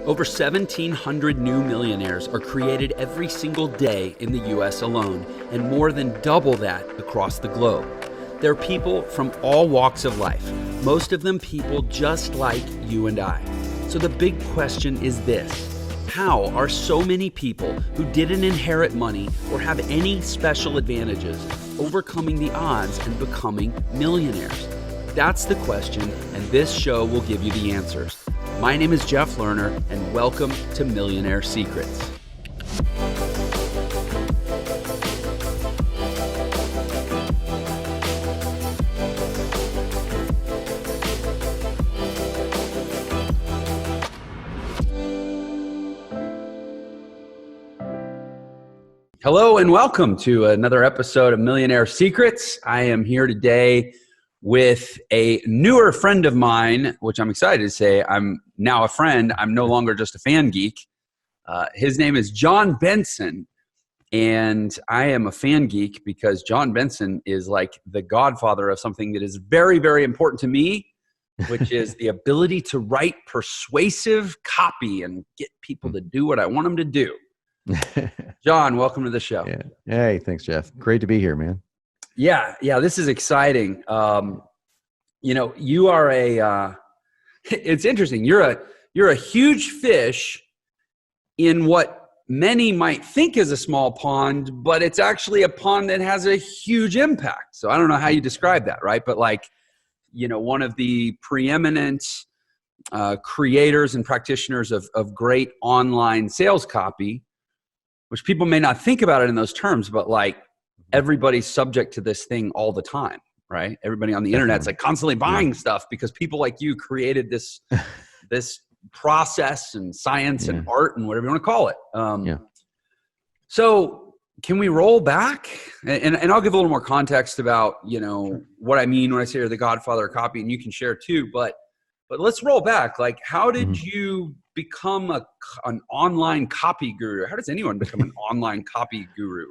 Over 1,700 new millionaires are created every single day in the US alone, and more than double that across the globe. They're people from all walks of life, most of them people just like you and I. So the big question is this: how are so many people who didn't inherit money or have any special advantages overcoming the odds and becoming millionaires? That's the question, and this show will give you the answers. My name is Jeff Lerner, and welcome to Millionaire Secrets. Hello, and welcome to another episode of Millionaire Secrets. I am here today with a newer friend of mine, which I'm excited to say I'm now a friend. I'm no longer just a fan geek. His name is Jon Benson, and I am a fan geek because Jon Benson is like the godfather of something that is very, very important to me, which is the ability to write persuasive copy and get people to do what I want them to do. Jon, welcome to the show. Yeah. Hey, thanks, Jeff. Great to be here, man. Yeah, this is exciting. You are it's interesting. You're a huge fish in what many might think is a small pond, but it's actually a pond that has a huge impact. So I don't know how you describe that, right? But one of the preeminent creators and practitioners of great online sales copy, which people may not think about it in those terms, but everybody's subject to this thing all the time, right? Everybody on the internet's constantly buying stuff because people like you created this process and science and art and whatever you want to call it. So can we roll back? And I'll give a little more context about, what I mean when I say you're the godfather of copy, and you can share too, but let's roll back. How did you become an online copy guru? How does anyone become an online copy guru?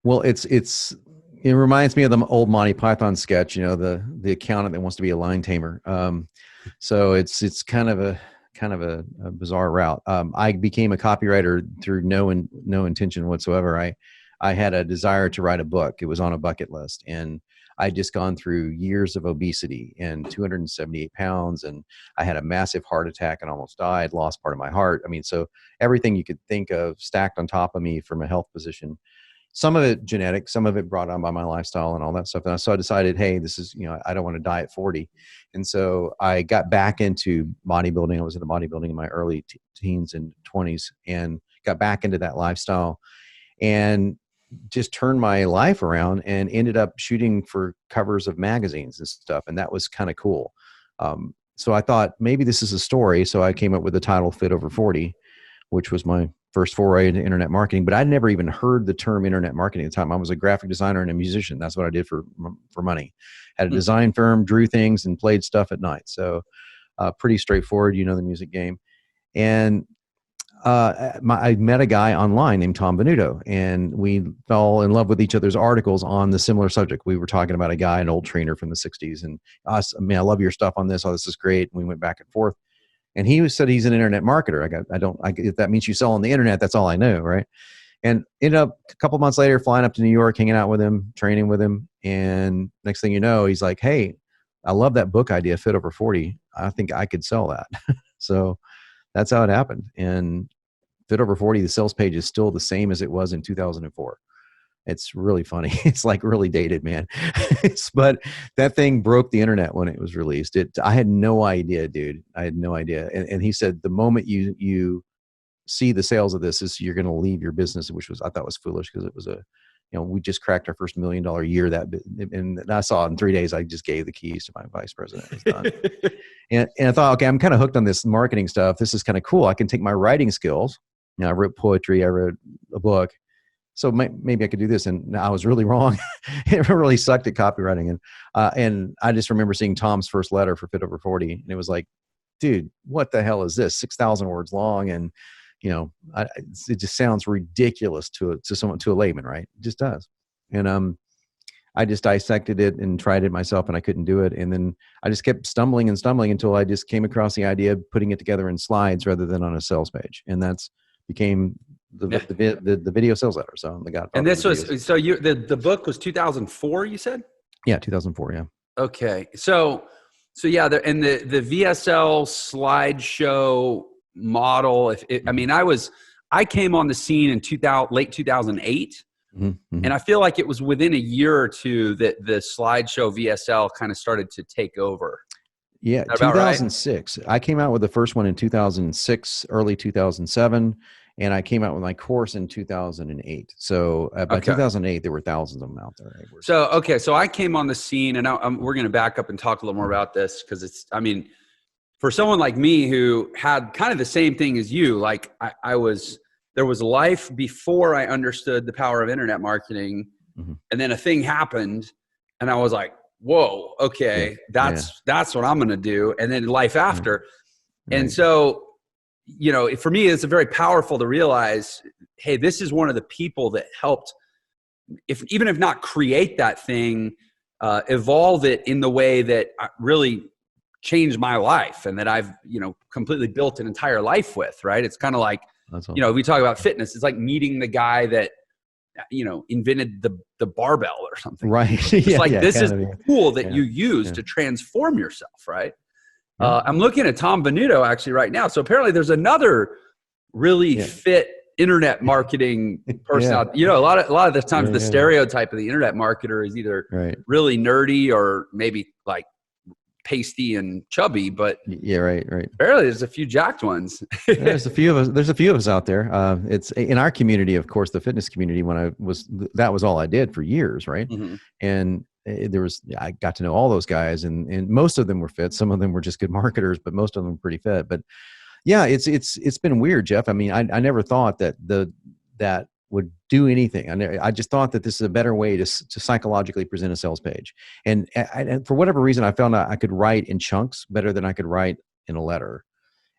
Well, it reminds me of the old Monty Python sketch, the accountant that wants to be a lion tamer. So it's kind of a bizarre route. I became a copywriter through no intention whatsoever. I had a desire to write a book. It was on a bucket list, and I'd just gone through years of obesity and 278 pounds, and I had a massive heart attack and almost died, lost part of my heart. So everything you could think of stacked on top of me from a health position. Some of it genetic, some of it brought on by my lifestyle and all that stuff. And so I decided, hey, this is, I don't want to die at 40. And so I got back into bodybuilding. I was into bodybuilding in my early teens and 20s and got back into that lifestyle and just turned my life around and ended up shooting for covers of magazines and stuff. And that was kind of cool. So I thought maybe this is a story. So I came up with the title Fit Over 40, which was my first foray into internet marketing, but I'd never even heard the term internet marketing at the time. I was a graphic designer and a musician. That's what I did for money. Had a design firm, drew things, and played stuff at night. So pretty straightforward, the music game. And I met a guy online named Tom Venuto, and we fell in love with each other's articles on the similar subject. We were talking about a guy, an old trainer from the 60s, and I love your stuff on this. Oh, this is great. And we went back and forth. And he said he's an internet marketer. If that means you sell on the internet, that's all I know, right? And ended up a couple months later flying up to New York, hanging out with him, training with him. And next thing you know, he's like, hey, I love that book idea, Fit Over 40. I think I could sell that. So that's how it happened. And Fit Over 40, the sales page is still the same as it was in 2004. It's really funny. It's really dated, man. But that thing broke the internet when it was released. I had no idea, dude. I had no idea. And he said, the moment you see the sales of this, you're going to leave your business, which I thought was foolish because it was we just cracked our first $1 million year and I saw it in 3 days. I just gave the keys to my vice president. It's done. and I thought, okay, I'm kind of hooked on this marketing stuff. This is kind of cool. I can take my writing skills. I wrote poetry. I wrote a book. So maybe I could do this. And I was really wrong. It really sucked at copywriting. And I just remember seeing Tom's first letter for Fit Over 40. And it was like, dude, what the hell is this? 6,000 words long. And, it just sounds ridiculous to a layman, right? It just does. And I just dissected it and tried it myself, and I couldn't do it. And then I just kept stumbling until I just came across the idea of putting it together in slides rather than on a sales page. And that's became the video sales letter. So the Godfather. And this was, so the book was 2004, you said? Yeah, 2004. Yeah. Okay. So yeah, the VSL slideshow model. I came on the scene in late 2008. And I feel like it was within a year or two that the slideshow VSL kind of started to take over. Yeah, 2006. Right? I came out with the first one in 2006, early 2007, and I came out with my course in 2008. So by 2008, there were thousands of them out there. So I came on the scene, and we're going to back up and talk a little more about this because for someone like me who had kind of the same thing as you, like there was life before I understood the power of internet marketing. And then a thing happened and I was like, whoa, okay, that's what I'm going to do. And then life after. Right. And so, for me, it's very powerful to realize, hey, this is one of the people that helped, even if not create that thing, evolve it in the way that really changed my life and that I've, completely built an entire life with, right? It's kind of like, we talk about fitness. It's like meeting the guy that, invented the barbell or something. Right. This is the tool that you use to transform yourself. Right. Yeah. I'm looking at Tom Venuto actually right now. So apparently there's another really fit internet marketing person out. A lot of the times the stereotype of the internet marketer is either really nerdy or maybe like pasty and chubby, but right. Barely, there's a few jacked ones. There's a few of us out there. It's in our community, of course, the fitness community. That was all I did for years, right? And I got to know all those guys, and most of them were fit. Some of them were just good marketers, but most of them were pretty fit. But yeah, it's been weird, Jeff. I never thought that that would do anything. I just thought that this is a better way to psychologically present a sales page. And for whatever reason, I found out I could write in chunks better than I could write in a letter.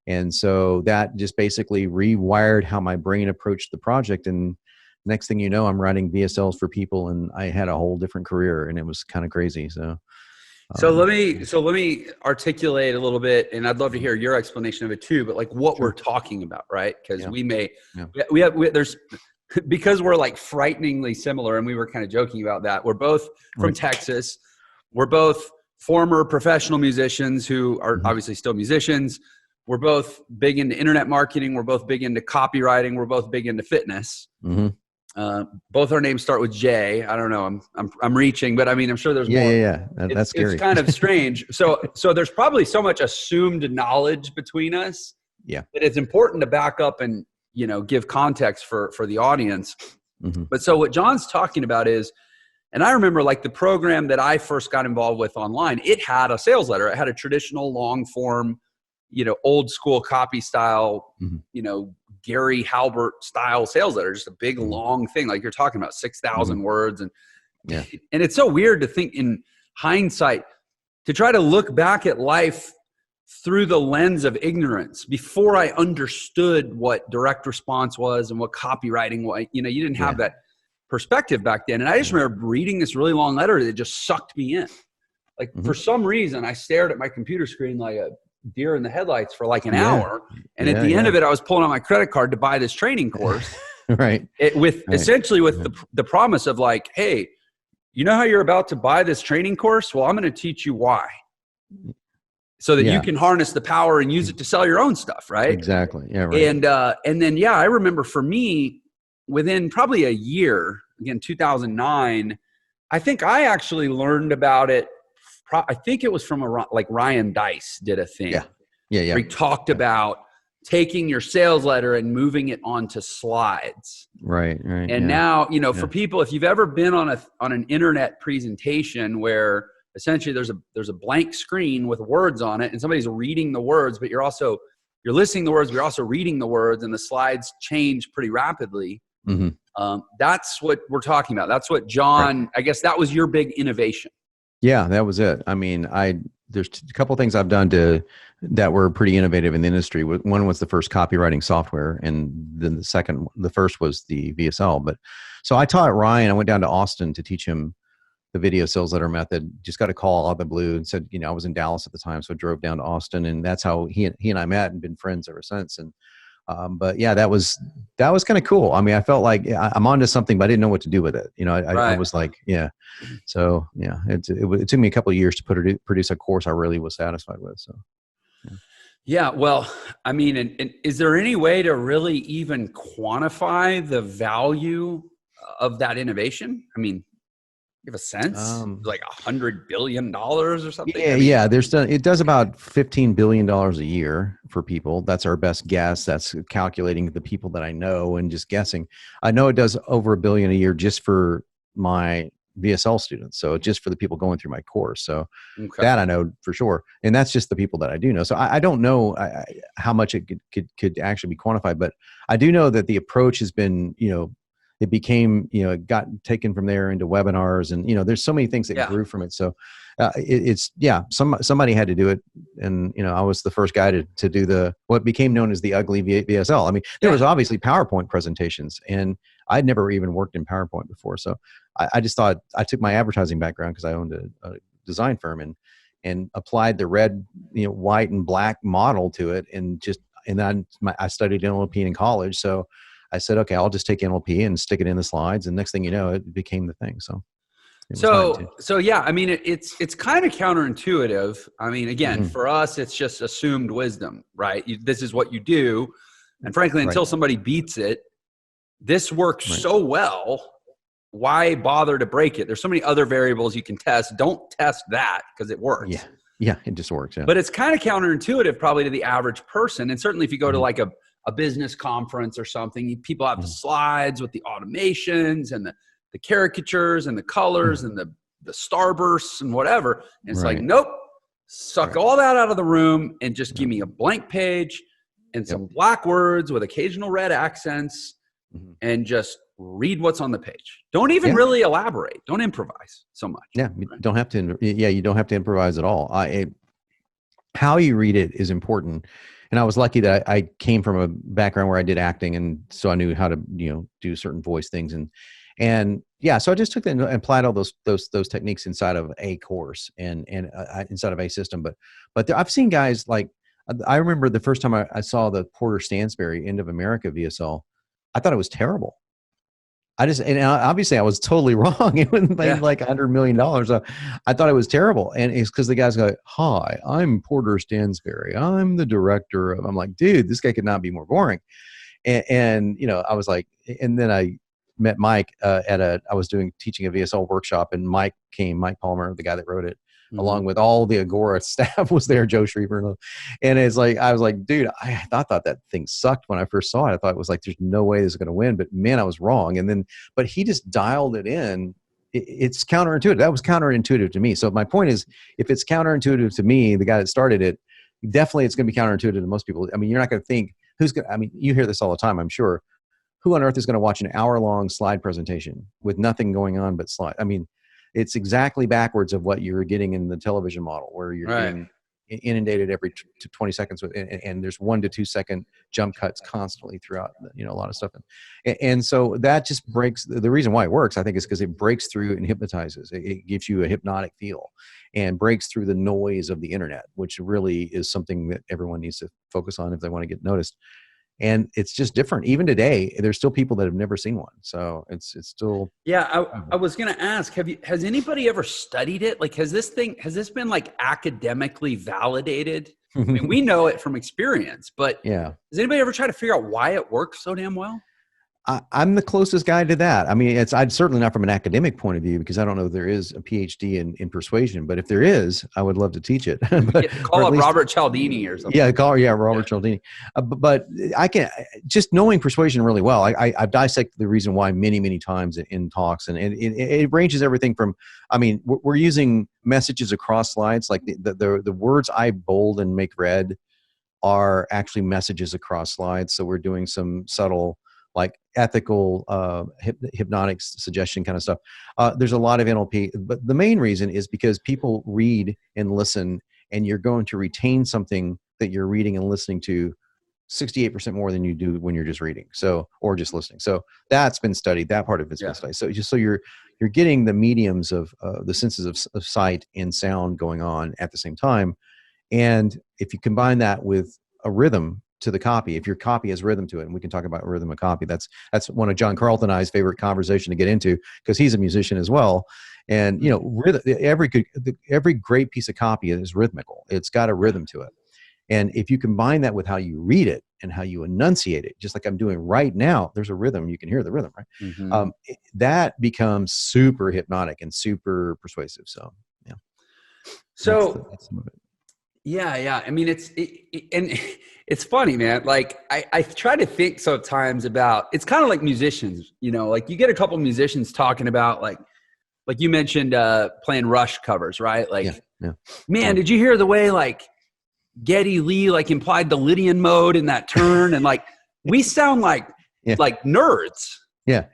And so that just basically rewired how my brain approached the project. And next thing you know, I'm writing VSLs for people, and I had a whole different career, and it was kind of crazy. So let me articulate a little bit, and I'd love to hear your explanation of it too, but like what we're talking about, right? Because there's, because we're like frighteningly similar, and we were kind of joking about that. We're both from Texas. We're both former professional musicians who are obviously still musicians. We're both big into internet marketing. We're both big into copywriting. We're both big into fitness. Both our names start with J. I don't know. I'm reaching, but I'm sure there's more. Yeah. That's scary. It's kind of strange. So there's probably so much assumed knowledge between us. Yeah. That it's important to back up and, give context for the audience. But so what Jon's talking about is, and I remember like the program that I first got involved with online, it had a sales letter. It had a traditional long form, old school copy style, Gary Halbert style sales letter, just a big long thing. Like you're talking about 6,000 words. And it's so weird to think in hindsight, to try to look back at life through the lens of ignorance before I understood what direct response was and what copywriting was. You didn't have that perspective back then. And I just remember reading this really long letter that just sucked me in. Like for some reason, I stared at my computer screen like a deer in the headlights for like an hour. And at the end of it, I was pulling out my credit card to buy this training course. Essentially with the promise of like, hey, you know how you're about to buy this training course? Well, I'm going to teach you why. So that you can harness the power and use it to sell your own stuff, right? Exactly. Yeah. Right. And then I remember for me, within probably a year, again 2009, I think I actually learned about it. I think it was from like Ryan Dice did a thing. Where he talked about taking your sales letter and moving it onto slides. Right. And now, for people, if you've ever been on an internet presentation where essentially there's a blank screen with words on it and somebody's reading the words, but you're listening to the words, but you're also reading the words, and the slides change pretty rapidly. That's what we're talking about. That's what Jon, I guess that was your big innovation. Yeah, that was it. There's a couple of things I've done that were pretty innovative in the industry. One was the first copywriting software, and then the first was the VSL. But so I taught Ryan. I went down to Austin to teach him the video sales letter method. Just got a call out of the blue and said, I was in Dallas at the time, so I drove down to Austin, and that's how he and I met and been friends ever since. And but yeah, that was kind of cool. I mean, I felt like I'm onto something, but I didn't know what to do with it. I was like, yeah. So yeah, it took me a couple of years to produce a course I really was satisfied with. So. Yeah, well, I mean, and is there any way to really even quantify the value of that innovation? I mean, you have a sense? Like $100 billion or something? Yeah, it does about $15 billion a year for people. That's our best guess. That's calculating the people that I know and just guessing. I know it does over $1 billion a year just for my VSL students. So just for the people going through my course. So that I know for sure. And that's just the people that I do know. So I don't know how much it could actually be quantified, but I do know that the approach has been, it became, it got taken from there into webinars, and, there's so many things that grew from it. So somebody had to do it. And, I was the first guy to do what became known as the ugly VSL. I mean, there was obviously PowerPoint presentations, and I'd never even worked in PowerPoint before. So I just thought, I took my advertising background because I owned a design firm, and applied the red, white and black model to it. And then I studied NLP in college. So I said, okay, I'll just take NLP and stick it in the slides. And next thing you know, it became the thing. So yeah, I mean, it's kind of counterintuitive. I mean, again, for us, it's just assumed wisdom, right? This is what you do. And frankly, until somebody beats it, this works so well. Why bother to break it? There's so many other variables you can test. Don't test that because it works. Yeah, it just works. Yeah. But it's kind of counterintuitive probably to the average person. And certainly if you go to like a business conference or something, people have the slides with the automations and the caricatures and the colors and the starbursts and whatever. And it's like, nope, suck all that out of the room and just give me a blank page and some black words with occasional red accents and just read what's on the page. Don't even really elaborate. Don't improvise so much. Yeah, you don't have to. Yeah, you don't have to improvise at all. How you read it is important. And I was lucky that I came from a background where I did acting, and so I knew how to do certain voice things, and yeah. So I just took that and applied all those techniques inside of a course and inside of a system. But I've seen guys like, I remember the first time I saw the Porter Stansberry End of America VSL, I thought it was terrible. And obviously I was totally wrong. It wouldn't make like $100 million. I thought it was terrible. And it's because the guy's go, hi, I'm Porter Stansberry. I'm the director of, I'm like, dude, this guy could not be more boring. And I was like, and then I met Mike I was teaching a VSL workshop, and Mike Palmer, the guy that wrote it, along with all the Agora staff was there, Joe Schriever. And it's like, I was like, dude, I thought that thing sucked when I first saw it. I thought it was like, there's no way this is going to win, but man, I was wrong. But he just dialed it in. It's counterintuitive. That was counterintuitive to me. So my point is, if it's counterintuitive to me, the guy that started it, definitely it's going to be counterintuitive to most people. I mean, you're not going to think you hear this all the time, I'm sure. Who on earth is going to watch an hour-long slide presentation with nothing going on but slide? I mean, it's exactly backwards of what you're getting in the television model, where you're getting inundated every 20 seconds with, and there's 1 to 2 second jump cuts constantly throughout, a lot of stuff. And so that just breaks the reason why it works, I think, is because it breaks through and hypnotizes. It gives you a hypnotic feel and breaks through the noise of the internet, which really is something that everyone needs to focus on if they want to get noticed. And it's just different. Even today, there's still people that have never seen one. So it's still. Yeah. I was going to ask, has anybody ever studied it? Like, has this been like academically validated? I mean, we know it from experience, but has anybody ever tried to figure out why it works so damn well? I'm the closest guy to that. I mean, I'm certainly not from an academic point of view, because I don't know if there is a PhD in persuasion, but if there is, I would love to teach it. Call it Robert Cialdini or something. Robert Cialdini. But I can, just knowing persuasion really well, I've dissected the reason why many times in talks, and it ranges everything from, I mean, we're using messages across slides, like the words I bold and make red are actually messages across slides. So we're doing some subtle, like ethical, hypnotic suggestion kind of stuff. There's a lot of NLP, but the main reason is because people read and listen, and you're going to retain something that you're reading and listening to 68% more than you do when you're just reading. So, or just listening. So that's been studied. That part of it's been studied. So you're you're getting the mediums of the senses of sight and sound going on at the same time. And if you combine that with a rhythm to the copy, if your copy has rhythm to it, and we can talk about rhythm of copy, that's one of John Carlton and I's favorite conversation to get into, because he's a musician as well. And rhythm, every great piece of copy is rhythmical. It's got a rhythm to it. And if you combine that with how you read it and how you enunciate it, just like I'm doing right now, there's a rhythm. You can hear the rhythm, right? Mm-hmm. That becomes super hypnotic and super persuasive. So, yeah. So that's some of it. Yeah. I mean, and it's funny, man. Like I try to think sometimes about, it's kind of like musicians, like you get a couple musicians talking about like you mentioned, playing Rush covers, right? Like, man, did you hear the way like Geddy Lee like implied the Lydian mode in that turn? And like, we sound like nerds. Yeah.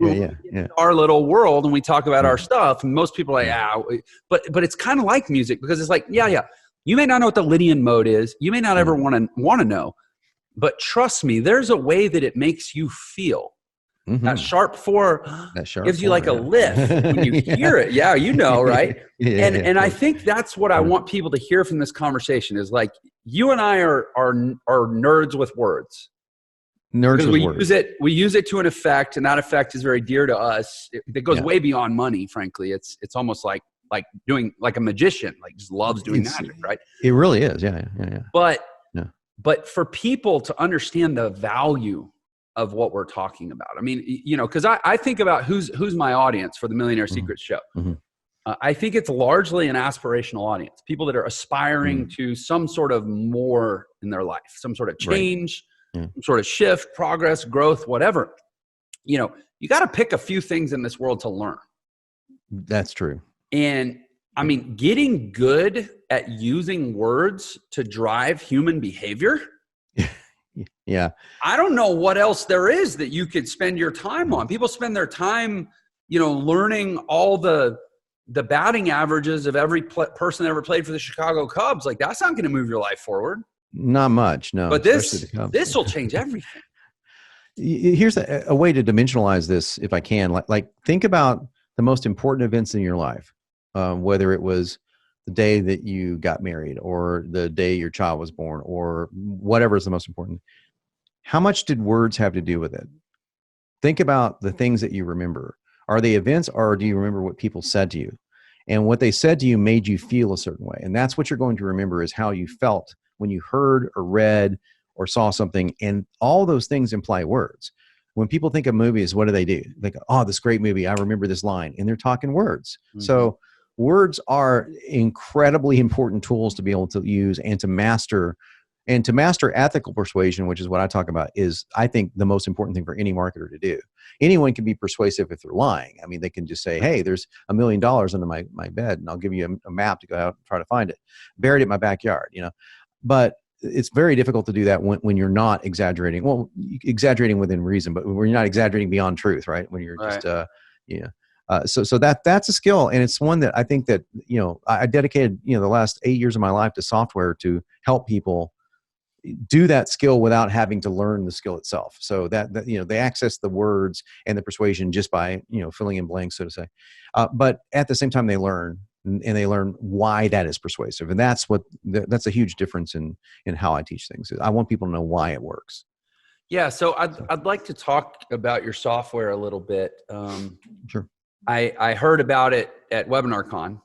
Our little world, and we talk about our stuff, and most people are like, but it's kind of like music, because it's like, you may not know what the Lydian mode is. You may not ever want to know, but trust me, there's a way that it makes you feel. Mm-hmm. That sharp four gives you like a lift when you hear it. Yeah, right? And I think that's what I want people to hear from this conversation is like, you and I are nerds with words. We use it to an effect, and that effect is very dear to us. It goes way beyond money, frankly. It's almost like doing like a magician, like just loves doing magic, right? It really is. Yeah. But for people to understand the value of what we're talking about, I mean, because I think about who's my audience for the Millionaire Secrets show. Mm-hmm. I think it's largely an aspirational audience, people that are aspiring to some sort of more in their life, some sort of change, some sort of shift, progress, growth, whatever. You got to pick a few things in this world to learn. That's true. And I mean, getting good at using words to drive human behavior. Yeah. I don't know what else there is that you could spend your time on. People spend their time, learning all the batting averages of every person that ever played for the Chicago Cubs. Like, that's not going to move your life forward. Not much, no. But this will change everything. Here's a way to dimensionalize this, if I can. Like think about the most important events in your life, whether it was the day that you got married or the day your child was born or whatever is the most important. How much did words have to do with it? Think about the things that you remember. Are they events, or do you remember what people said to you? And what they said to you made you feel a certain way. And that's what you're going to remember, is how you felt when you heard or read or saw something. And all those things imply words. When people think of movies, what do? They go, oh, this great movie, I remember this line. And they're talking words. Mm-hmm. So words are incredibly important tools to be able to use and to master. And to master ethical persuasion, which is what I talk about, is, I think, the most important thing for any marketer to do. Anyone can be persuasive if they're lying. I mean, they can just say, hey, there's $1 million under my bed, and I'll give you a map to go out and try to find it. Buried in my backyard, But it's very difficult to do that when you're not exaggerating. Well, exaggerating within reason, but when you're not exaggerating beyond truth, right? When you're just, So that's a skill, and it's one that I think that I dedicated the last 8 years of my life to software to help people do that skill without having to learn the skill itself. So that they access the words and the persuasion just by filling in blanks, so to say. But at the same time, they learn, and they learn why that is persuasive, and that's a huge difference in how I teach things. I want people to know why it works. Yeah. So I'd like to talk about your software a little bit. Sure. I heard about it at WebinarCon.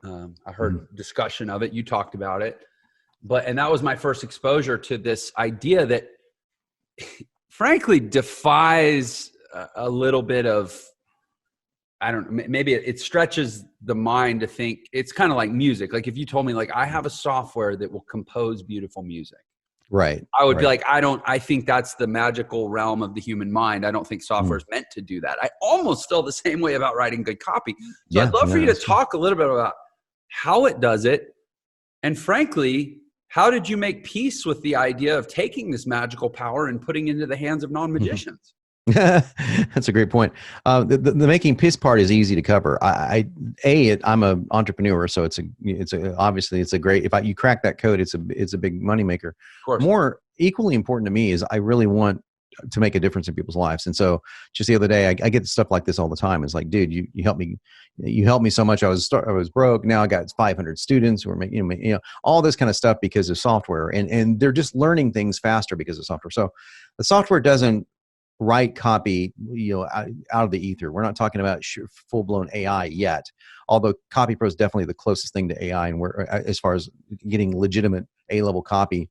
I heard discussion of it. You talked about it. And that was my first exposure to this idea that frankly defies a little bit of, I don't know, maybe it stretches the mind to think. It's kind of like music. Like if you told me like, I have a software that will compose beautiful music. Right. I would be like, I think that's the magical realm of the human mind. I don't think software is meant to do that. I almost feel the same way about writing good copy. So I'd love for you to talk a little bit about how it does it. And frankly, how did you make peace with the idea of taking this magical power and putting it into the hands of non-magicians? That's a great point. The making peace part is easy to cover. I'm an entrepreneur, so obviously it's a great. If you crack that code, it's a big money maker. More equally important to me is I really want to make a difference in people's lives. And so just the other day, I get stuff like this all the time. It's like, dude, you helped me so much. I was broke. Now I got 500 students who are making, all this kind of stuff because of software, and they're just learning things faster because of software. So the software doesn't write copy, out of the ether. We're not talking about full blown AI yet, although Copy Pro is definitely the closest thing to AI, and we're as far as getting legitimate A-level copy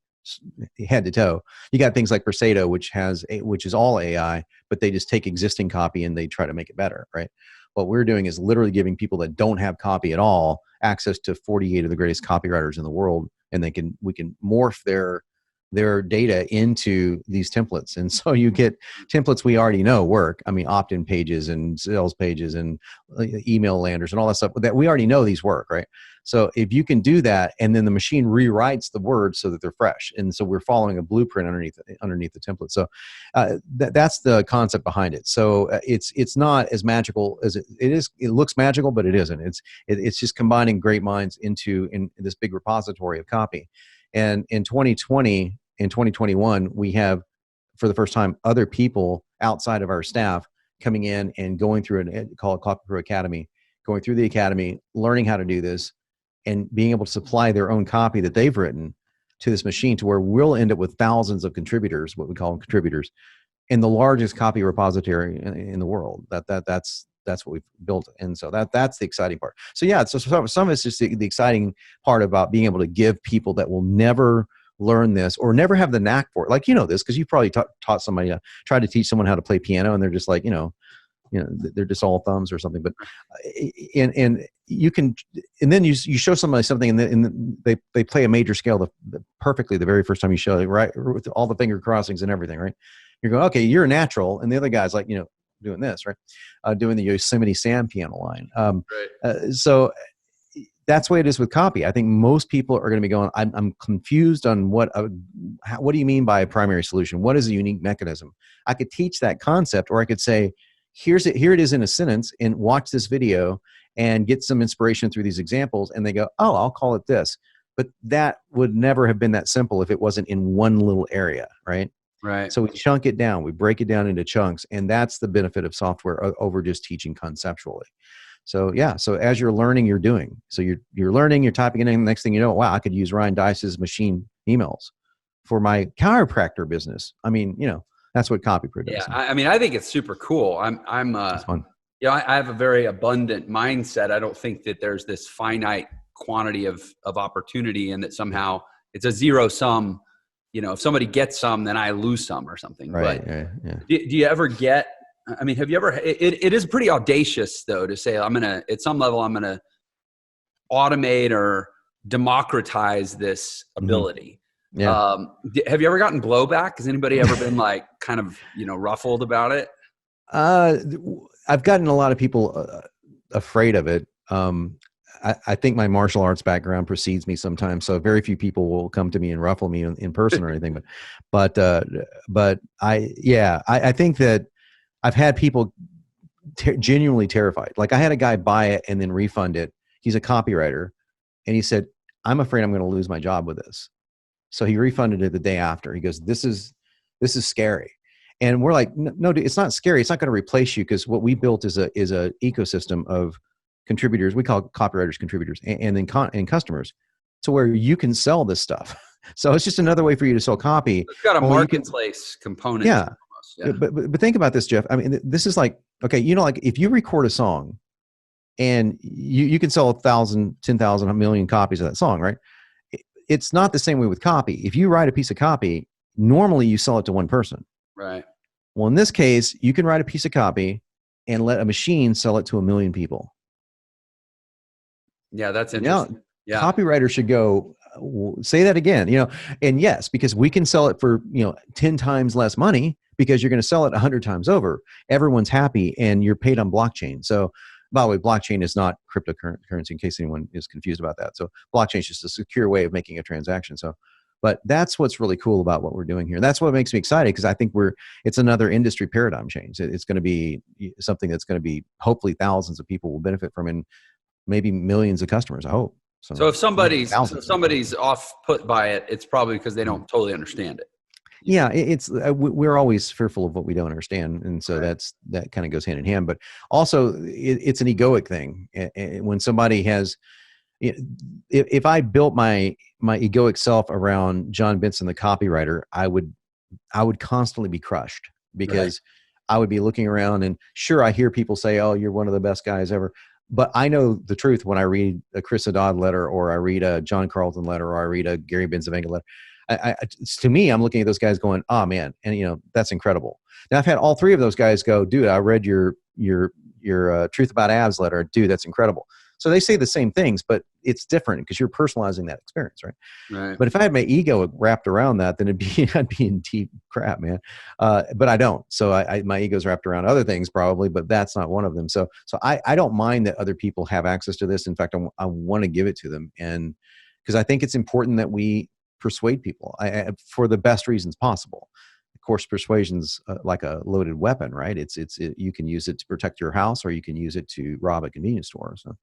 head to toe. You got things like Persuade, which is all AI, but they just take existing copy and they try to make it better, right? What we're doing is literally giving people that don't have copy at all access to 48 of the greatest copywriters in the world, and we can morph their data into these templates. And so you get templates we already know work. I mean, opt-in pages and sales pages and email landers and all that stuff that we already know these work, right? So if you can do that, and then the machine rewrites the words so that they're fresh. And so we're following a blueprint underneath the template. So that's the concept behind it. So it's not as magical as it is. It looks magical, but it isn't. It's just combining great minds in this big repository of copy. And in 2020 and 2021, we have, for the first time, other people outside of our staff coming in and going through call it Copy Pro Academy, going through the academy, learning how to do this, and being able to supply their own copy that they've written to this machine, to where we'll end up with thousands of contributors, what we call them contributors, in the largest copy repository in the world. That's what we've built. And so that's the exciting part. So yeah, so some of it's just the exciting part about being able to give people that will never learn this or never have the knack for it. Like, this, because you probably taught somebody, tried to teach someone how to play piano, and they're just like, they're just all thumbs or something. But, and you can, and then you show somebody something, and they play a major scale perfectly the very first time you show it, right? With all the finger crossings and everything, right? You're going, okay, you're a natural. And the other guy's like, doing this, right? Doing the Yosemite Sam piano line. Right. So that's the way it is with copy. I think most people are going to be going, I'm confused on what do you mean by a primary solution? What is a unique mechanism? I could teach that concept, or I could say, here it is in a sentence, and watch this video and get some inspiration through these examples. And they go, oh, I'll call it this. But that would never have been that simple if it wasn't in one little area, right? Right. So we chunk it down, we break it down into chunks, and that's the benefit of software over just teaching conceptually. So yeah, so as you're learning, you're doing. So you're learning, you're typing it in, and the next thing you know, wow, I could use Ryan Dice's machine emails for my chiropractor business. I mean, that's what Copy Pro does. Yeah, I mean, I think it's super cool. It's fun. I have a very abundant mindset. I don't think that there's this finite quantity of opportunity, and that somehow it's a zero sum. If somebody gets some, then I lose some or something. Right. But yeah. Do you ever get, have you ever, it is pretty audacious though, to say, at some level, I'm going to automate or democratize this ability. Mm-hmm. Yeah. Have you ever gotten blowback? Has anybody ever been like kind of, ruffled about it? I've gotten a lot of people afraid of it. I think my martial arts background precedes me sometimes, so very few people will come to me and ruffle me in person or anything. But I think that I've had people genuinely terrified. Like, I had a guy buy it and then refund it. He's a copywriter, and he said, I'm afraid I'm going to lose my job with this. So he refunded it the day after. He goes, this is scary. And we're like, no, dude, it's not scary. It's not going to replace you, because what we built is a ecosystem of contributors. We call copywriters contributors, and then customers, to where you can sell this stuff. So it's just another way for you to sell copy. It's got a marketplace component. Yeah. Almost, yeah. But think about this, Jeff. I mean, this is like, okay, like if you record a song and you can sell 1,000, 10,000, 1 million copies of that song, right? It's not the same way with copy. If you write a piece of copy, normally you sell it to one person. Right. Well, in this case, you can write a piece of copy and let a machine sell it to 1 million people. Yeah, that's interesting. Yeah. Copywriters should go, say that again, and yes, because we can sell it for, 10 times less money, because you're going to sell it 100 times over. Everyone's happy, and you're paid on blockchain. So, by the way, blockchain is not cryptocurrency, in case anyone is confused about that. So blockchain is just a secure way of making a transaction. So, but that's what's really cool about what we're doing here. That's what makes me excited, because I think it's another industry paradigm change. It's going to be something that's going to be, hopefully thousands of people will benefit from, and maybe millions of customers, I hope. So if somebody's off put by it, it's probably because they don't totally understand it. Yeah, it's we're always fearful of what we don't understand, and so Right. that kind of goes hand in hand. But also, it's an egoic thing. When somebody has, if I built my egoic self around Jon Benson, the copywriter, I would constantly be crushed Right. because I would be looking around, and sure, I hear people say, "Oh, you're one of the best guys ever," but I know the truth when I read a Chris Haddad letter, or I read a John Carlton letter, or I read a Gary Benzavenga letter. To me, I'm looking at those guys going, "Oh man," and that's incredible. Now I've had all three of those guys go, "Dude, I read your Truth About Abs letter, dude, that's incredible." So they say the same things, but it's different because you're personalizing that experience, right? Right. But if I had my ego wrapped around that, then I'd be in deep crap, man. But I don't. So my ego's wrapped around other things probably, but that's not one of them. So I don't mind that other people have access to this. In fact, I want to give it to them, and because I think it's important that we persuade people for the best reasons possible. Of course, persuasion's like a loaded weapon, right? You can use it to protect your house, or you can use it to rob a convenience store. So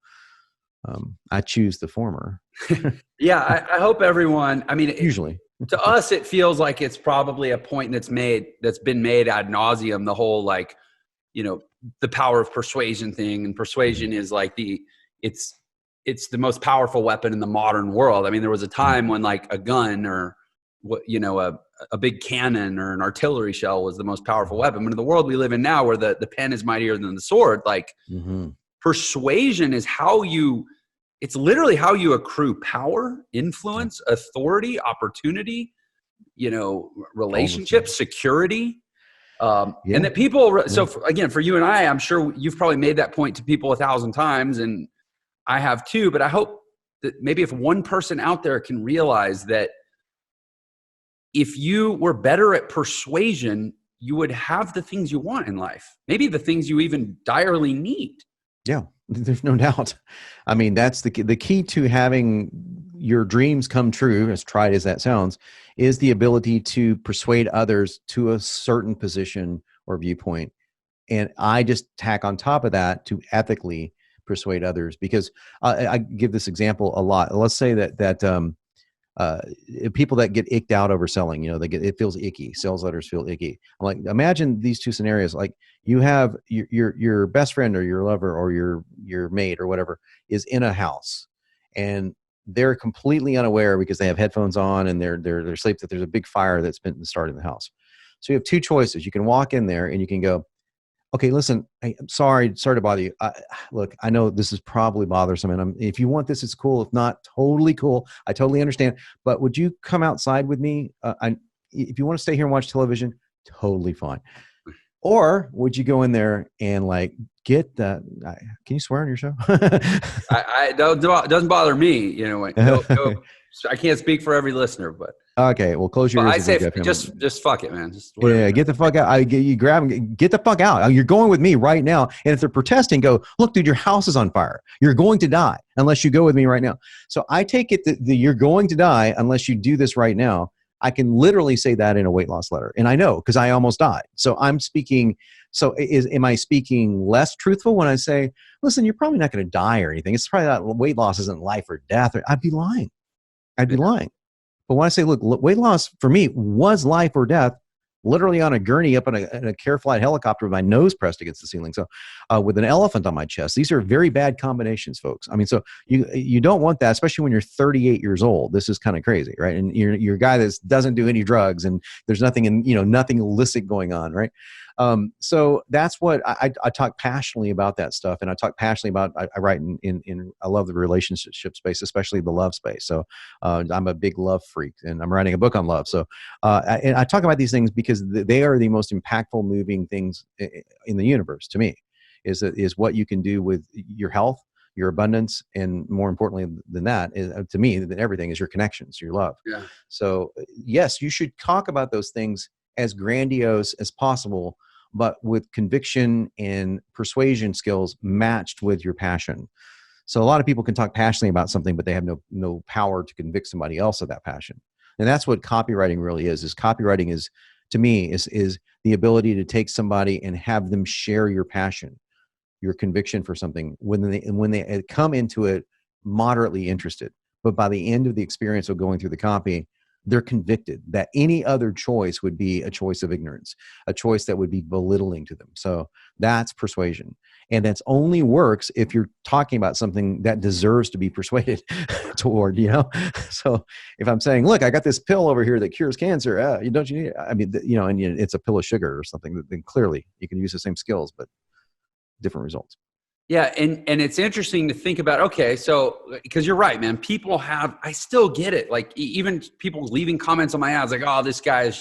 I choose the former. Yeah. I hope everyone, I mean, Usually. to us, it feels like it's probably a point that's been made ad nauseum, the whole, like, the power of persuasion thing. And persuasion is like it's the most powerful weapon in the modern world. I mean, there was a time when like a gun or a big cannon or an artillery shell was the most powerful weapon. But in the world we live in now, where the pen is mightier than the sword, like persuasion is it's literally how you accrue power, influence, authority, opportunity, relationships, security. And that people, so again, for you and I'm sure you've probably made that point to people 1,000 times, and I have too, but I hope that maybe if one person out there can realize that if you were better at persuasion, you would have the things you want in life, maybe the things you even direly need. Yeah, there's no doubt. I mean, that's the key to having your dreams come true, as tried as that sounds, is the ability to persuade others to a certain position or viewpoint. And I just tack on top of that to ethically persuade others, because I give this example a lot. Let's say that people that get icked out over selling, it feels icky. Sales letters feel icky. I'm like, imagine these two scenarios. Like, you have your best friend or your lover or your mate or whatever is in a house, and they're completely unaware because they have headphones on and they're asleep that there's a big fire that's been started in the house. So you have two choices. You can walk in there and you can go, "Okay, listen, I'm sorry to bother you. Look, I know this is probably bothersome, and if you want this, it's cool. If not, totally cool. I totally understand. But would you come outside with me? If you want to stay here and watch television, totally fine. Or would you go in there and like get the? Can you swear on your show? It doesn't bother me. I can't speak for every listener, but Okay, well, close your ears. I say just fuck it, man. Yeah, get the fuck out. You grab them, get the fuck out. You're going with me right now. And if they're protesting, go, "Look, dude, your house is on fire. You're going to die unless you go with me right now." So I take it that you're going to die unless you do this right now. I can literally say that in a weight loss letter. And I know, because I almost died. So I'm speaking. So am I speaking less truthful when I say, "Listen, you're probably not going to die or anything. It's probably not, weight loss isn't life or death." I'd be lying. But when I say, look, weight loss for me was life or death, literally on a gurney up in a care flight helicopter with my nose pressed against the ceiling. So with an elephant on my chest, these are very bad combinations, folks. I mean, so you don't want that, especially when you're 38 years old. This is kind of crazy, right? And you're a guy that doesn't do any drugs, and there's nothing nothing illicit going on, right? So that's what I talk passionately about, that stuff. And I talk passionately about, I write in I love the relationship space, especially the love space. So I'm a big love freak, and I'm writing a book on love. So and I talk about these things because they are the most impactful, moving things in the universe to me, is what you can do with your health, your abundance, and more importantly than that, to me, than everything, is your connections, your love. Yeah. So yes, you should talk about those things as grandiose as possible, but with conviction and persuasion skills matched with your passion. So a lot of people can talk passionately about something, but they have no power to convict somebody else of that passion. And that's what copywriting really is copywriting is, to me, is the ability to take somebody and have them share your passion, your conviction for something when they come into it moderately interested. But by the end of the experience of going through the copy, they're convicted that any other choice would be a choice of ignorance, a choice that would be belittling to them. So that's persuasion. And that's only works if you're talking about something that deserves to be persuaded toward, So if I'm saying, look, I got this pill over here that cures cancer, don't you need it? I mean, and it's a pill of sugar or something, then clearly you can use the same skills, but different results. Yeah. And it's interesting to think about, okay, so, because you're right, man, I still get it. Like even people leaving comments on my ads, like, oh, this guy is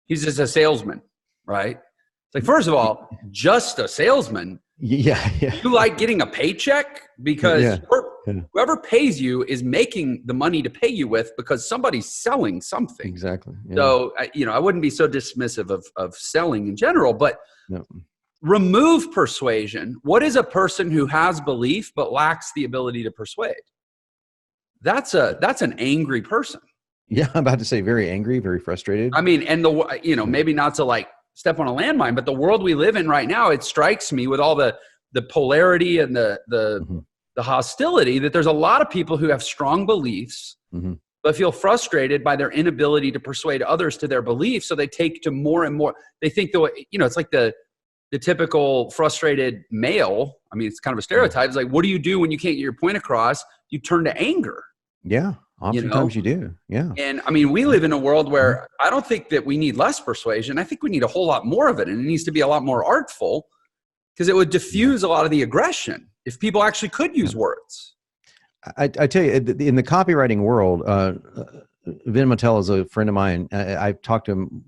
he's just a salesman, right? It's like, first of all, just a salesman. Yeah. You like getting a paycheck because whoever pays you is making the money to pay you with because somebody's selling something. Exactly. Yeah. So, I wouldn't be so dismissive of selling in general, but no. Remove persuasion. What is a person who has belief but lacks the ability to persuade? That's an angry person. Yeah, I'm about to say very angry, very frustrated. I mean, and maybe not to like step on a landmine, but the world we live in right now, it strikes me with all the polarity and the hostility that there's a lot of people who have strong beliefs, but feel frustrated by their inability to persuade others to their beliefs. So they take to more and more. They think it's like the typical frustrated male. I mean, it's kind of a stereotype. It's like, what do you do when you can't get your point across? You turn to anger. Yeah. Oftentimes you do. Yeah. And I mean, we live in a world where I don't think that we need less persuasion. I think we need a whole lot more of it. And it needs to be a lot more artful because it would diffuse a lot of the aggression if people actually could use words. I tell you, in the copywriting world, Vin Mattel is a friend of mine. I've talked to him,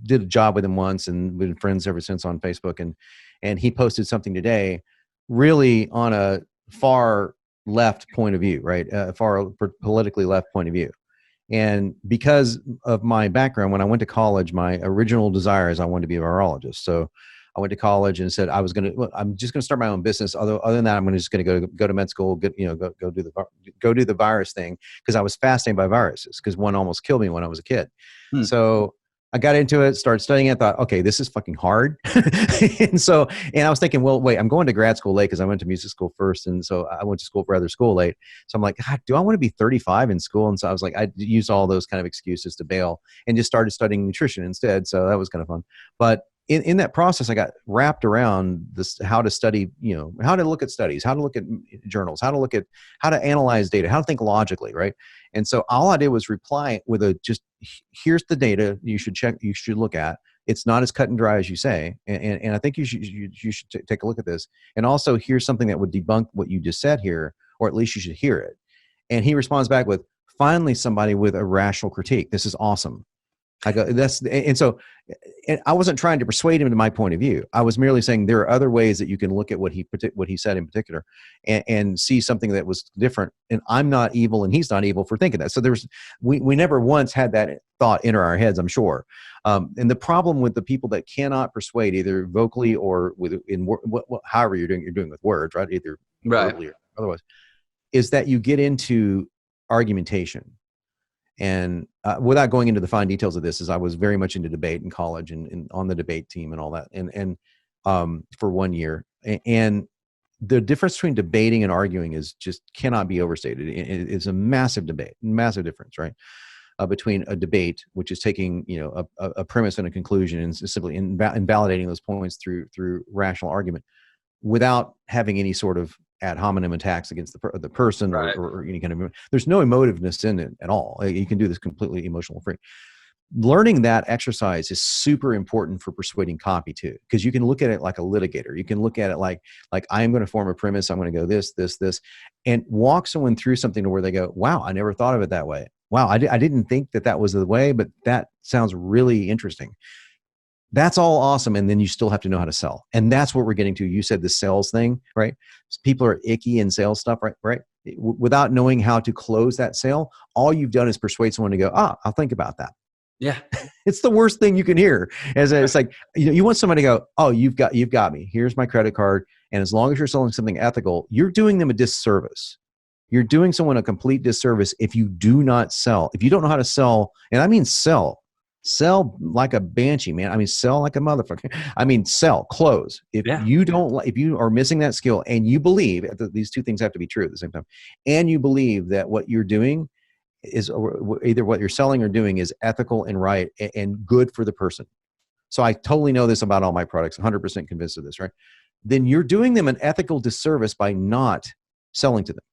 did a job with him once, and we've been friends ever since on Facebook. And he posted something today, really on a far left point of view, right? Far politically left point of view. And because of my background, when I went to college, my original desire is I wanted to be a virologist. So I went to college and said I'm just going to start my own business. Other than that, I'm just going to go to med school, go do the virus thing, because I was fascinated by viruses because one almost killed me when I was a kid. So I got into it, started studying it, thought, okay, this is fucking hard. and I was thinking, well, wait, I'm going to grad school late because I went to music school first. And so I went to school for other school late. So I'm like, God, do I want to be 35 in school? And so I was like, I used all those kind of excuses to bail and just started studying nutrition instead. So that was kind of fun. But in that process, I got wrapped around this, how to study, how to look at studies, how to look at journals, how to analyze data, how to think logically, right? And so all I did was reply with here's the data you should check, you should look at. It's not as cut and dry as you say. And I think you should take a look at this. And also here's something that would debunk what you just said here, or at least you should hear it. And he responds back with, finally, somebody with a rational critique. This is awesome. I go, and I wasn't trying to persuade him to my point of view. I was merely saying there are other ways that you can look at what he said in particular and see something that was different. And I'm not evil and he's not evil for thinking that. So we never once had that thought enter our heads, I'm sure. And the problem with the people that cannot persuade either vocally or however you're doing with words, right? Either verbally or otherwise, is that you get into argumentation. And without going into the fine details of this, is I was very much into debate in college and on the debate team and all that, and for 1 year. And the difference between debating and arguing is just cannot be overstated. It's a massive difference, right? Between a debate, which is taking a premise and a conclusion and simply invalidating those points through rational argument, without having any sort of ad hominem attacks against the person, right, or any kind of, there's no emotiveness in it at all. You can do this completely emotional free. Learning that exercise is super important for persuading copy too, because you can look at it like a litigator. You can look at it like I am going to form a premise. I'm going to go this, and walk someone through something to where they go, wow, I never thought of it that way. Wow, I didn't think that was the way, but that sounds really interesting. That's all awesome. And then you still have to know how to sell. And that's what we're getting to. You said the sales thing, right? People are icky in sales stuff, right? Without knowing how to close that sale, all you've done is persuade someone to go, I'll think about that. Yeah. It's the worst thing you can hear. It's like, you want somebody to go, oh, you've got me. Here's my credit card. And as long as you're selling something ethical, you're doing them a disservice. You're doing someone a complete disservice if you do not sell. If you don't know how to sell, and I mean sell like a banshee, man. I mean, sell like a motherfucker. I mean, close. If you are missing that skill and you believe these two things have to be true at the same time, and you believe that what you're doing is either what you're selling or doing is ethical and right and good for the person. So I totally know this about all my products, 100% convinced of this, right? Then you're doing them an ethical disservice by not selling to them,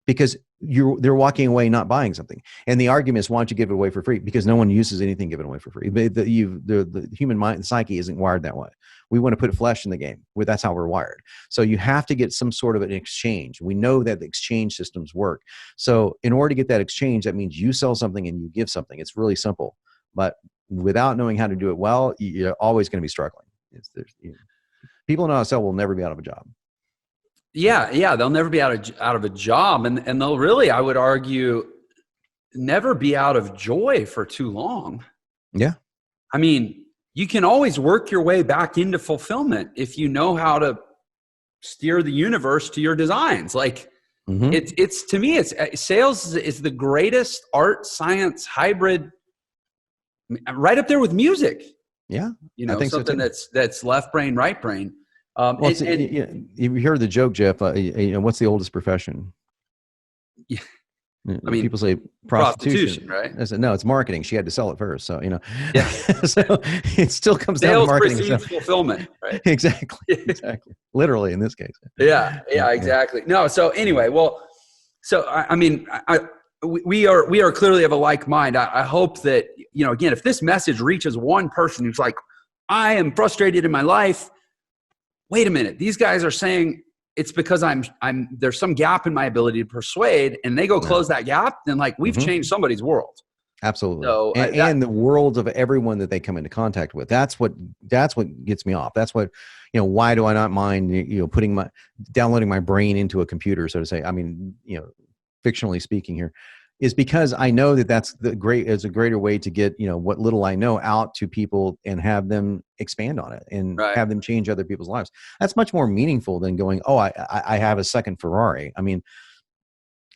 because they're walking away not buying something. And the argument is, why don't you give it away for free? Because no one uses anything given away for free. The human mind, the psyche isn't wired that way. We want to put flesh in the game. That's how we're wired. So you have to get some sort of an exchange. We know that the exchange systems work. So in order to get that exchange, that means you sell something and you give something. It's really simple. But without knowing how to do it well, you're always going to be struggling. People know how to sell will never be out of a job. Yeah, they'll never be out of a job, and they'll really, I would argue, never be out of joy for too long. Yeah. I mean, you can always work your way back into fulfillment if you know how to steer the universe to your designs. Like, it's to me, sales is the greatest art science hybrid, right up there with music. Yeah, I think something that's left brain, right brain. You heard the joke, Jeff. What's the oldest profession? Yeah. I mean, people say prostitution, right? I said, no, it's marketing. She had to sell it first. So, yeah. So it still comes down to marketing. Sales precedes fulfillment, right? Exactly. Literally in this case. Yeah, exactly. No. So anyway, we are clearly of a like mind. I hope that, again, if this message reaches one person who's like, I am frustrated in my life. Wait a minute. These guys are saying it's because there's some gap in my ability to persuade, and they go close that gap. Then we've changed somebody's world. Absolutely. So, and the worlds of everyone that they come into contact with. That's what gets me off. That's what, why do I not mind, downloading my brain into a computer, so to say. I mean, fictionally speaking here, is because I know that's a greater way to get, what little I know out to people and have them expand on it and have them change other people's lives. That's much more meaningful than going, oh, I have a second Ferrari. I mean,